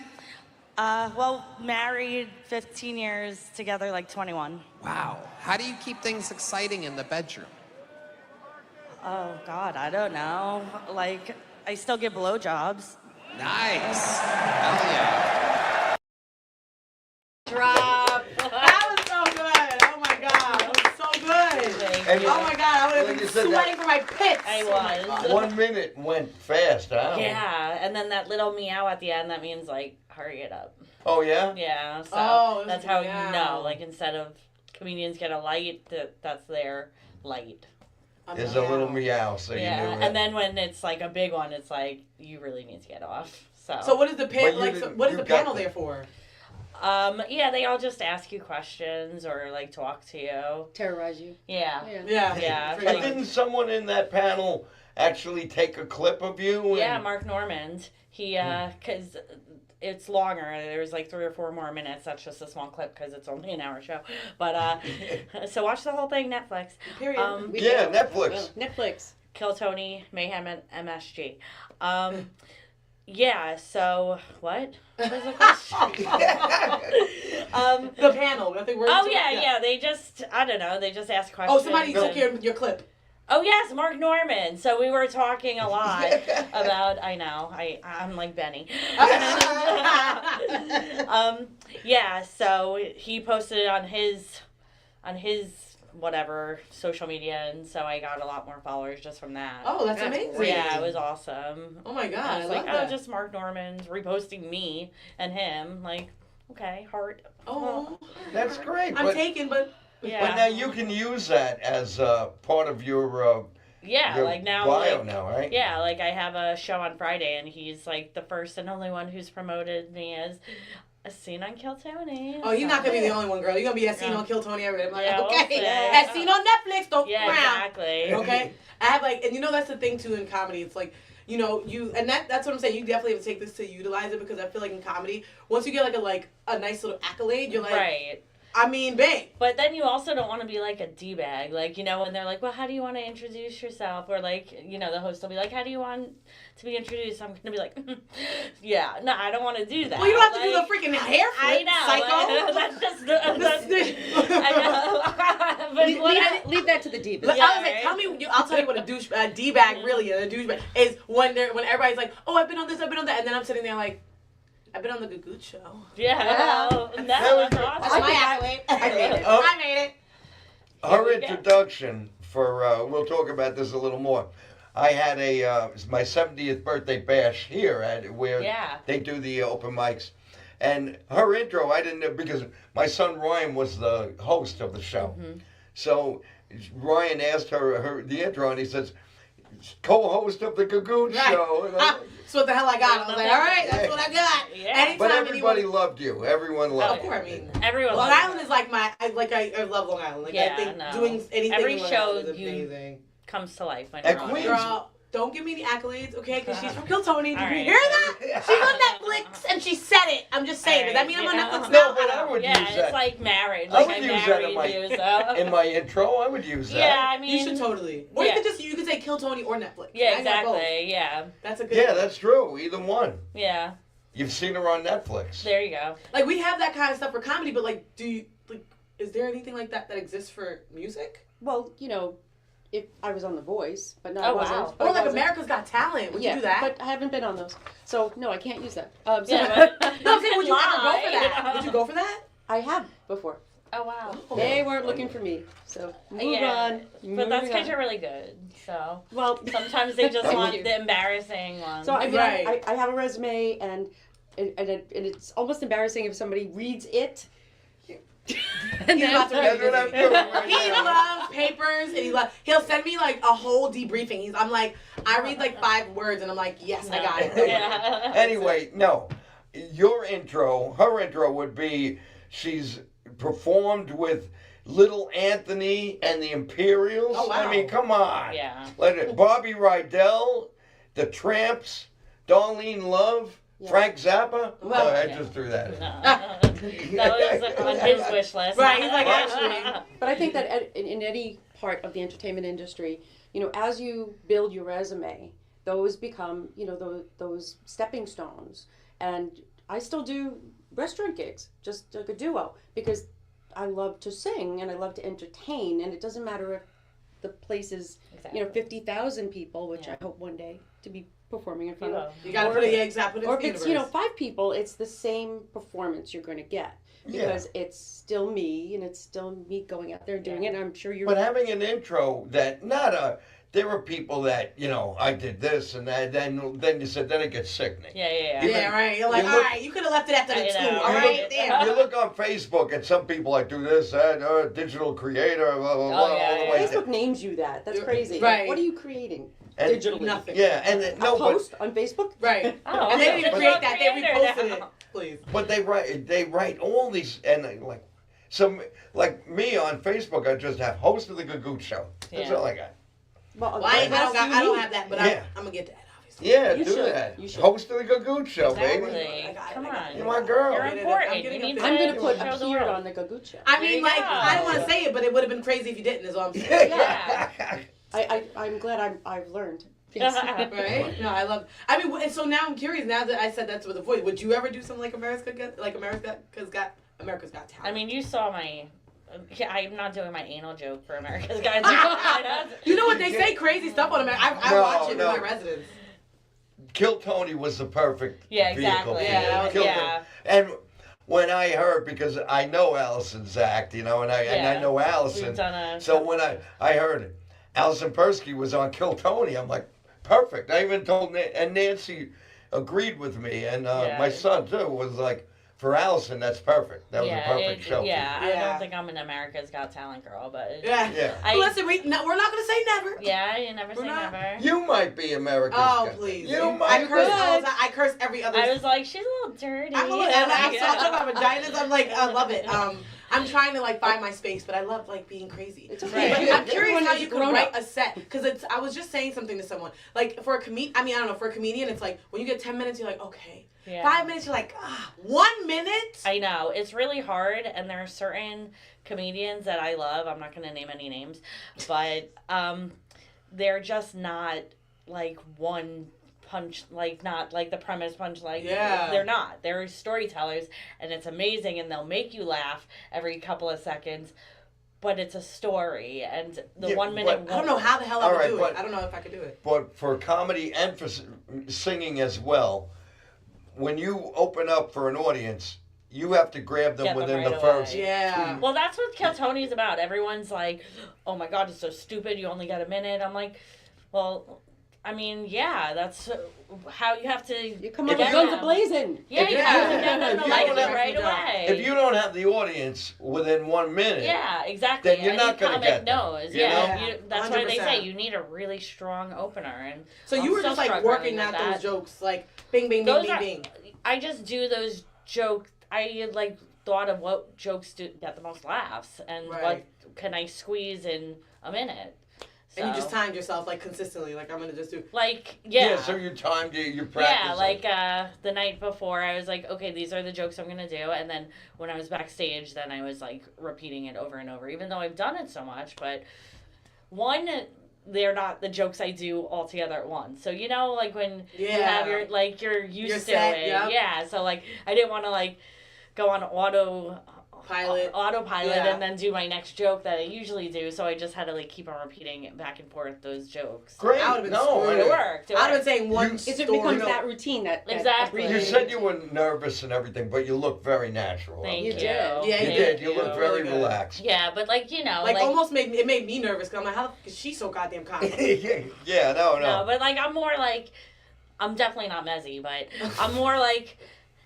Well, married 15 years, together like 21. Wow. How do you keep things exciting in the bedroom? Oh, God, I don't know. Like, I still get blowjobs. Nice. Hell yeah. Drop. That was so good. Oh my God, that was so good. And Oh my God, I would have like been you said, sweating for my pits. I Oh my was. God. 1 minute went fast, huh? Yeah, and then that little meow at the end, that means, like, hurry it up. Oh, yeah? Yeah, so Oh, that's how meow. you know. Like, instead of comedians get a light, that's their light. There's a little meow, so you Yeah, knew and then when it's, like, a big one, it's like, you really need to get off. So what is the But you like? didn't- What is you the got panel that. there for? Yeah, they all just ask you questions or, like, talk to you. Terrorize you. Yeah. Yeah. Yeah. And like- didn't someone in that panel actually take a clip of you? And... Yeah, Mark Normand. He, because it's longer. There's like 3 or 4 more minutes. That's just a small clip because it's only an hour show. But, so watch the whole thing, Netflix. Period. Yeah, Netflix. Netflix. Kill Tony, Mayhem at MSG. Yeah, so, what? What was the question? The panel. I think we're. Oh, yeah. They just, I don't know, they just ask questions. Oh, somebody took your clip. Oh yes, Mark Norman. So we were talking a lot about. I know. I'm like Benny. Yeah. So he posted it on his whatever social media, and so I got a lot more followers just from that. Oh, that's amazing. Yeah, it was awesome. Oh my God, I was I like, love that. just Mark Norman's reposting me and him. Like, okay, heart. Oh, That's great. I'm but, taken, but. Yeah. but now you can use that as part of your Yeah, your like now, bio like, now, right? Yeah, like I have a show on Friday, and he's like the first and only one who's promoted me as a scene on Kill Tony. Oh, you're not gonna be the only one, girl. You're gonna be as seen on Kill Tony every day. I'm like, Yeah, we'll okay, see. as seen on Netflix. Don't Yeah, frown. exactly. Okay, I have like, and you know that's the thing too in comedy. It's like, you know, and that's what I'm saying. You definitely have to take this to utilize it because I feel like in comedy, once you get like a nice little accolade, you're like, Right. I mean, bang. But then you also don't want to be like a D-bag. Like, you know, when they're like, well, how do you want to introduce yourself? Or like, you know, the host will be like, how do you want to be introduced? I'm going to be like, yeah, no, I don't want to do that. Well, you don't have to like, do the freaking hair flip, I know. psycho. That's just, I know. Leave that to the divas. I was Yeah, like, right? tell me. I'll tell you what a d bag really is. A douchebag is when everybody's like, oh, I've been on this, I've been on that, and then I'm sitting there like, I've been on the Gagootz show. Yeah. No, that's awesome. That's my accolade. I made it. Oh. I made it. Her we go. introduction for we'll talk about this a little more. I had it's my 70th birthday bash here where Yeah. they do the open mics, and her intro I didn't know because my son Ryan was the host of the show, so Ryan asked her the intro and he says, co-host of the Gagootz Right. show. And I'm like, That's what the hell I got. I was like, all right, that's what I got. Yeah. Anytime but everybody anyone, loved you. Everyone of loved course, I you. mean, Everyone Long loves Island is like I love Long Island. Like Yeah, I think no. doing anything Every in Long show Island is you- amazing. comes to life when And you're on Queens- it. Girl, don't give me any accolades, okay? Because she's from Kiltony. Did All you right. hear that? She's on Netflix and she said it. I'm just saying. Does that mean I'm on Yeah. Netflix No, now? but I would Yeah, use it's that. like marriage. I Like would I use that in married my you, so. in my intro. I would use that. Yeah, I mean. You should totally. Or yeah. you could say Kiltony or Netflix. Yeah, I got both. exactly. Yeah. That's a good Yeah, one. that's true. Either one. Yeah. You've seen her on Netflix. There you go. Like we have that kind of stuff for comedy, but like, is there anything like that exists for music? Well, if I was on The Voice, but no, Oh, I wasn't. wow. But Or I like wasn't. America's Got Talent? Would Yeah, you do that? but I haven't been on those, so no, I can't use that. So Yeah, but- no, I'm saying, would you ever go for Lie. that? Would you go for that? I have before. Oh, wow. They weren't looking for me, so move Yeah. on. But that's moving because on. you're really good. So Well, sometimes they just Thank want you. the embarrassing ones. so I mean, Right. I have a resume, and it's almost embarrassing if somebody reads it. And He's about to That's what I'm doing right He now. loves papers, and he'll send me like a whole debriefing. I'm like, I read like 5 words, and I'm like, yes, I got it. Yeah. Anyway, no. Her intro would be she's performed with Little Anthony and the Imperials. Oh, wow. I mean, come on. Yeah. Bobby Rydell, the Tramps, Darlene Love, Yeah. Frank Zappa. Well, I yeah. just threw that in. That was on his wish list. Right, he's like, actually. But I think that in any part of the entertainment industry, as you build your resume, those become, those stepping stones. And I still do restaurant gigs, just like a duo, because I love to sing and I love to entertain, and it doesn't matter if the place is, Exactly. 50,000 people, which Yeah. I hope one day to be performing in You front will. of. You gotta put it exactly in Or the if it's, universe. 5 people, it's the same performance you're going to get. Because it's still me, and it's still me going out there and doing it, and I'm sure you're... But having an intro that there were people that I did this and that. Then you said then it gets sickening. Yeah. Yeah, right. You're like, you all look- right, you could have left it after the I 2. know, All right? right, damn. You look on Facebook and some people like do this, that, digital creator, blah blah blah, yeah, all the yeah. way. Facebook names you that. That's crazy. Right. What are you creating? And- Digitally. Nothing. Yeah, and A no, post on Facebook? Right. Oh, And they didn't even okay. create that. They Creator reposted now. it. Please. but they write all these and like me on Facebook, I just have host of the Gagootz show. That's Yeah. all I got. Well, Well, I don't need. have that, but Yeah. I'm gonna get that, obviously. Yeah, You do should. that. You should. Host of the Gagootz show, baby. Exactly. Come on. You're my girl. You're I'm important. getting You need up to I'm going to put show the appeared world. on the Gagootz show. I There mean, you like, go. I don't want to say it, but it would have been crazy if you didn't, is all I'm saying. Yeah. I'm glad I've learned. Right? No, I love. I mean, and so now I'm curious. Now that I said that's with a voice, would you ever do something like America's Got Talent? I mean, you saw my. Yeah, I'm not doing my anal joke for America's Got Talent. you know what they say? Crazy stuff on America. I No, watch it no. in my residence. Kill Tony was the perfect Yeah, vehicle. exactly. for Yeah, you. Kill yeah. Tony. And when I heard, because I know Allison's act, and I Yeah. know Allison. We've done a- So when I heard Allison Persky was on Kill Tony, I'm like, perfect. I even told and Nancy agreed with me, and Yeah. my son too was like, for Allison, that's perfect. That was a perfect show. Yeah, for I Yeah. don't think I'm an America's Got Talent girl, but Yeah. Yeah. Listen, we're not gonna say never. Yeah, you never We're say not- never. You might be America's Oh, Got- please. You I might curse. be. I curse every other. I was like, she's a little dirty. I'm a little, and I'm talking about vaginas. I'm like, I love it. I'm trying to like find my space, but I love like being crazy. It's okay. But I'm curious Everyone how is you can grown write up. a set because I was just saying something to someone like for a I don't know, for a comedian, it's like when you get 10 minutes, you're like, okay. Yeah. 5 minutes, you're like, 1 minute. I know. It's really hard, and there are certain comedians that I love. I'm not going to name any names, but they're just not like one punch, like not like the premise punch, like Yeah. they're not. They're storytellers, and it's amazing, and they'll make you laugh every couple of seconds. but it's a story, and the Yeah, 1 minute. but- I don't know how the hell I All would right, do but- it. I don't know if I could do it. But for comedy and for singing as well, when you open up for an audience, you have to grab them Get them within right the away. first. Yeah. Well, that's what Kill Tony's about. Everyone's like, "Oh my God, it's so stupid. You only got a minute." I'm like, "Well, I mean, yeah, that's how you have to." You come up If with you- guns a-blazing. Yeah, If you you- have to get if them you to like don't it have- right away. If you don't have the audience within 1 minute, Yeah, exactly. then you're Any not gonna comic get them, knows. you Yeah, know? that's why they 100%. say you need a really strong opener. And So you I'm were still just like struggling working with out that. those jokes, like bing, bing, bing, Those bing, are- bing. I just do those jokes. I like thought of what jokes do get the most laughs and what Right. can I squeeze in a minute. So, And you just timed yourself like consistently, like I'm gonna just do. like yeah. so you timed it, you practiced. Yeah, like the night before, I was like, okay, these are the jokes I'm gonna do, and then when I was backstage, then I was like repeating it over and over, even though I've done it so much. But one, they're not the jokes I do all together at once. So you know, like when you have your like you're used Your to set, it, yep. yeah. So like I didn't want to like go on autopilot Yeah. and then do my next joke that I usually do. So I just had to like keep on repeating back and forth those jokes. Great. I would've been No, screwed. It worked. I'd have been saying one You- story. It becomes know- that routine, that Exactly. You abbreviated said you routine. were nervous and everything, but you look very natural. Thank You you. did. Yeah, You Thank did. You look you. very Really good. relaxed. Yeah, but like you know, like almost made me nervous because I'm like, how the fuck is she so goddamn calm? Yeah, no. No, but like I'm more like I'm definitely not messy, but I'm more like,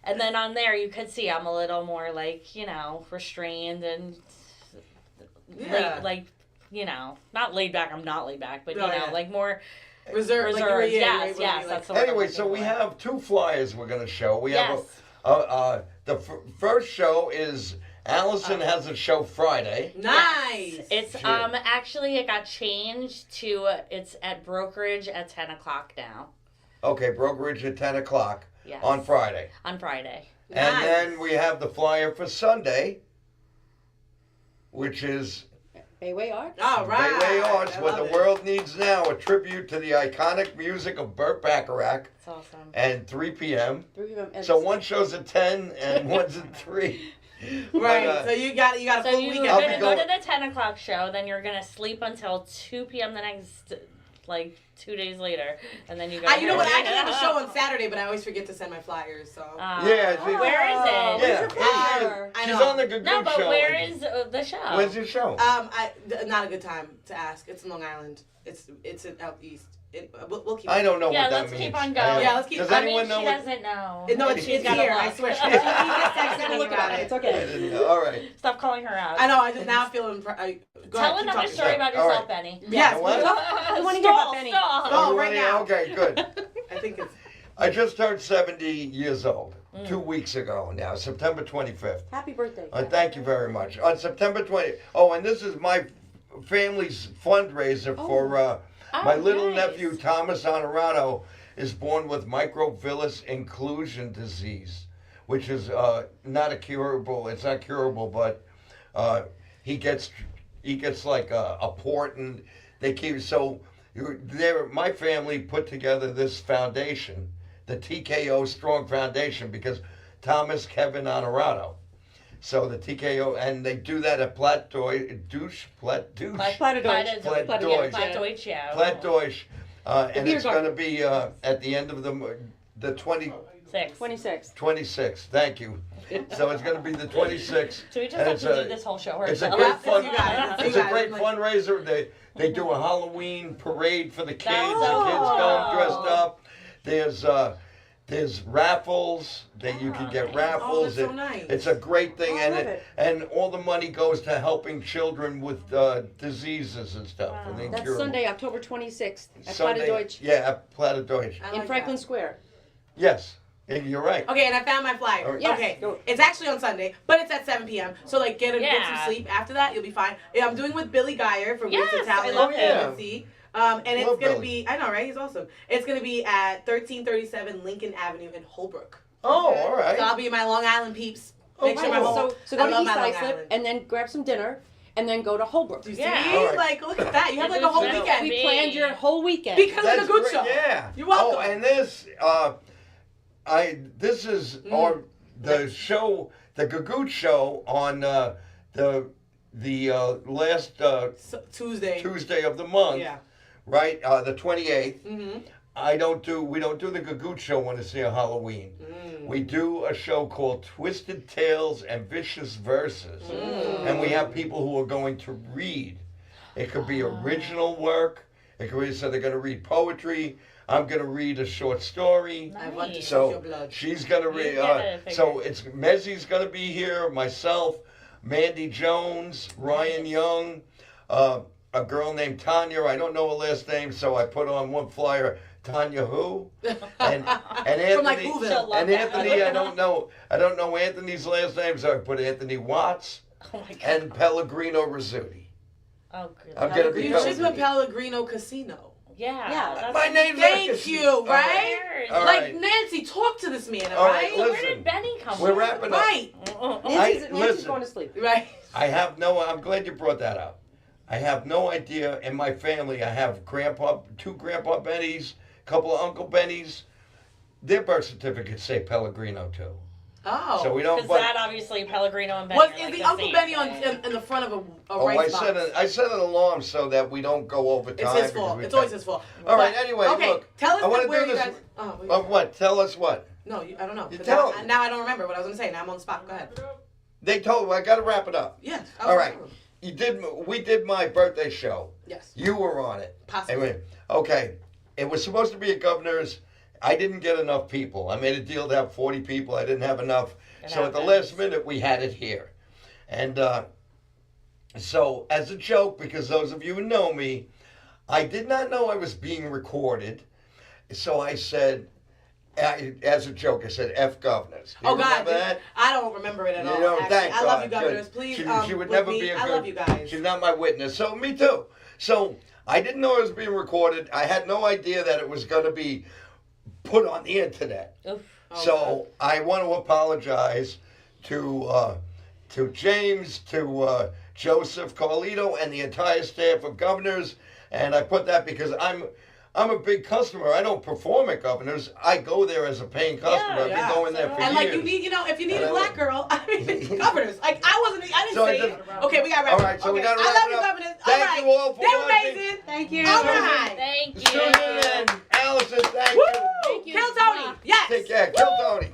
and then on there you could see I'm a little more like restrained and Yeah. like not laid back. I'm not laid back, but No, yeah. like more Reserved. Like, reserved. yeah, Yes, that's the word I'm Anyway, looking so we for. have 2 flyers we're going to show. We Yes. have the first show is Allison has a show Friday. Nice. It's Shit. actually it got changed to it's at Brokerage at 10:00 now. Okay, brokerage at 10 o'clock Yes. on Friday. On Friday. And Nice. then we have the flyer for Sunday, which is Bayway Arts. All right. Bayway Arts, I What love the it. World Needs Now, a tribute to the iconic music of Burt Bacharach, It's awesome. and 3 p.m. 3 of them. And So one show's at 10 and one's at 3. Right. But, So you got a So full you're weekend. I'll be gonna go going- to the 10:00 show, then you're gonna sleep until 2 p.m. the next, like 2 days later, and then you go. You know what? I actually have a show on Saturday, but I always forget to send my flyers. So. Yeah, she- where is it? Yeah, flyer? I she's know. on the Gagootz No, but show. where is the show? Where's your show? Not a good time to ask. It's in Long Island. It's out east. We'll keep. I don't know Yeah, what that let's means. keep on I going. don't- Yeah, let's keep- Does I anyone mean, know she what? doesn't know. No, it's She's got here. a I look. swear. She just texted me Look about at it. It's I okay. didn't know. All right. Stop calling her out. I know. I just now feel. Go Tell ahead, keep another talking. story about All yourself, right. Benny. Yes. What? I want to hear about Benny. Stop. Oh, you right wanna- now. Okay, good. I think it's. I just turned 70 years old 2 weeks ago now, September 25th. Happy birthday. Thank you very much. On September 20th. Oh, and this is my family's fundraiser for my little nice. nephew, Thomas Honorado, is born with microvillus inclusion disease, which is not curable. It's not curable, but he gets like a port, and they keep so. My family put together this foundation, the TKO Strong Foundation, because Thomas Kevin Honorado. So the TKO, and they do that at Platt Deutsch. Platt Deutsch. Platt Deutsch. Deutsch. Yeah. Platt Deutsch. And beer it's garden. going to be at the end of the 26. 26th. Thank you. So it's going to be the 26th. So we just and have it's to a- do this whole show It's a ourselves. great Yeah, fun. you got it. It's You a got great it. Like- fundraiser. They do a Halloween parade for the kids. That's The so kids cool. come dressed up. There's raffles that you can get raffles. Oh, that's so nice. It's a great thing, Oh, I love it. and all the money goes to helping children with diseases and stuff. Wow. And That's incurable. Sunday, October 26th at Sunday- Platt Deutsch Yeah, at Platt Deutsch. I in like Franklin that. Square. Yes, you're right. Okay, and I found my flyer. All right. Yes, Okay, go. it's actually on Sunday, but it's at 7 p.m. So like, get some Yeah. sleep after that. You'll be fine. Yeah, I'm doing with Billy Geyer from Yes, Winston I Talent love him. Agency. And it's Love gonna Billy. be. I know, right? He's awesome. It's gonna be at 1337 Lincoln Avenue in Holbrook. Oh, all right. So I'll be my Long Island peeps. Oh, Make sure my cool. whole. So go I to love East my Long Islip Island. and then grab some dinner and then go to Holbrook. Do you see? Yeah. All right. Like, look at that. You have like a whole That's weekend. great. We planned your whole weekend. Because That's of the good great, show. Yeah. You're welcome. Oh, and this is the show, the Gagootz show on the the last Tuesday of the month, Yeah. right? The 28th. Mm-hmm. We don't do the Gagootz show when it's near Halloween. We do a show called Twisted Tales and Vicious Verses. And we have people who are going to read. It could be original work. It could be, so they're going to read poetry. I'm going to read a short story. I want to suck So your blood. she's going to read. So it's Mezzi's going to be here, myself, Mandy Jones, Ryan Young, a girl named Tanya. I don't know her last name, so I put on one flyer, Tanya who? And Anthony. From like Whoville. And Anthony, I don't know Anthony's last name, so I put Anthony Watts and Pellegrino Rizzuti. Oh, good. I'm gonna be You should Pellegrino. put Pellegrino Casino. Yeah. That's My name's Thank you, right? All Like, right. Nancy, talk to this man, All right, right? So where listen. did Benny come We're from? wrapping up. Right. Nancy's listen. going to sleep. Right. I'm glad you brought that up. I have no idea. In my family, I have two Grandpa Bennys, a couple of Uncle Bennys. Their birth certificates say Pellegrino too. Oh. So we don't. Because that obviously Pellegrino and Benny What are is like the the Uncle same Benny thing. in the front of a Oh, rice box? I set an alarm so that we don't go over time. It's his because fault. we It's take- always his fault. All right. But- Anyway, okay, look. tell us I want to where do you this. guys. Oh, wait. What? Tell us what? No, I don't know. You 'Cause tell now, me. now I don't remember what I was gonna say. Now I'm on the spot. Go ahead. They told me I got to wrap it up. Yes. All right. We did my birthday show. Yes. You were on it. Possibly. Anyway, okay. It was supposed to be at Governor's. I didn't get enough people. I made a deal to have 40 people. I didn't have enough. So at the last minute, we had it here. And so as a joke, because those of you who know me, I did not know I was being recorded. So I said, as a joke, I said, F Governors. Do you Oh God, remember that? I don't remember it at all. You know, actually. thank I love you, God. governors. Good. Please, She would with never me. be a I good. love you guys. She's not my witness. So me too. So I didn't know it was being recorded. I had no idea that it was going to be put on the internet. Oof. So I want to apologize to James, to Joseph Carlito, and the entire staff of Governors. And I put that because I'm a big customer. I don't perform at Governors. I go there as a paying customer. I've been going there for And years. like you need, if you need And a I black love- girl, I mean, governors. Like I didn't So I say just- it. Okay, we got to wrap All it right, up. so we Okay, gotta I wrap love it you, up. governors. Thank all right. you all for They're watching. amazing. Thank you. All right. Thank you. Tune in. Allison, thank Woo! you. Thank you. Kill Tony. Yes. Take care. Kill Tony.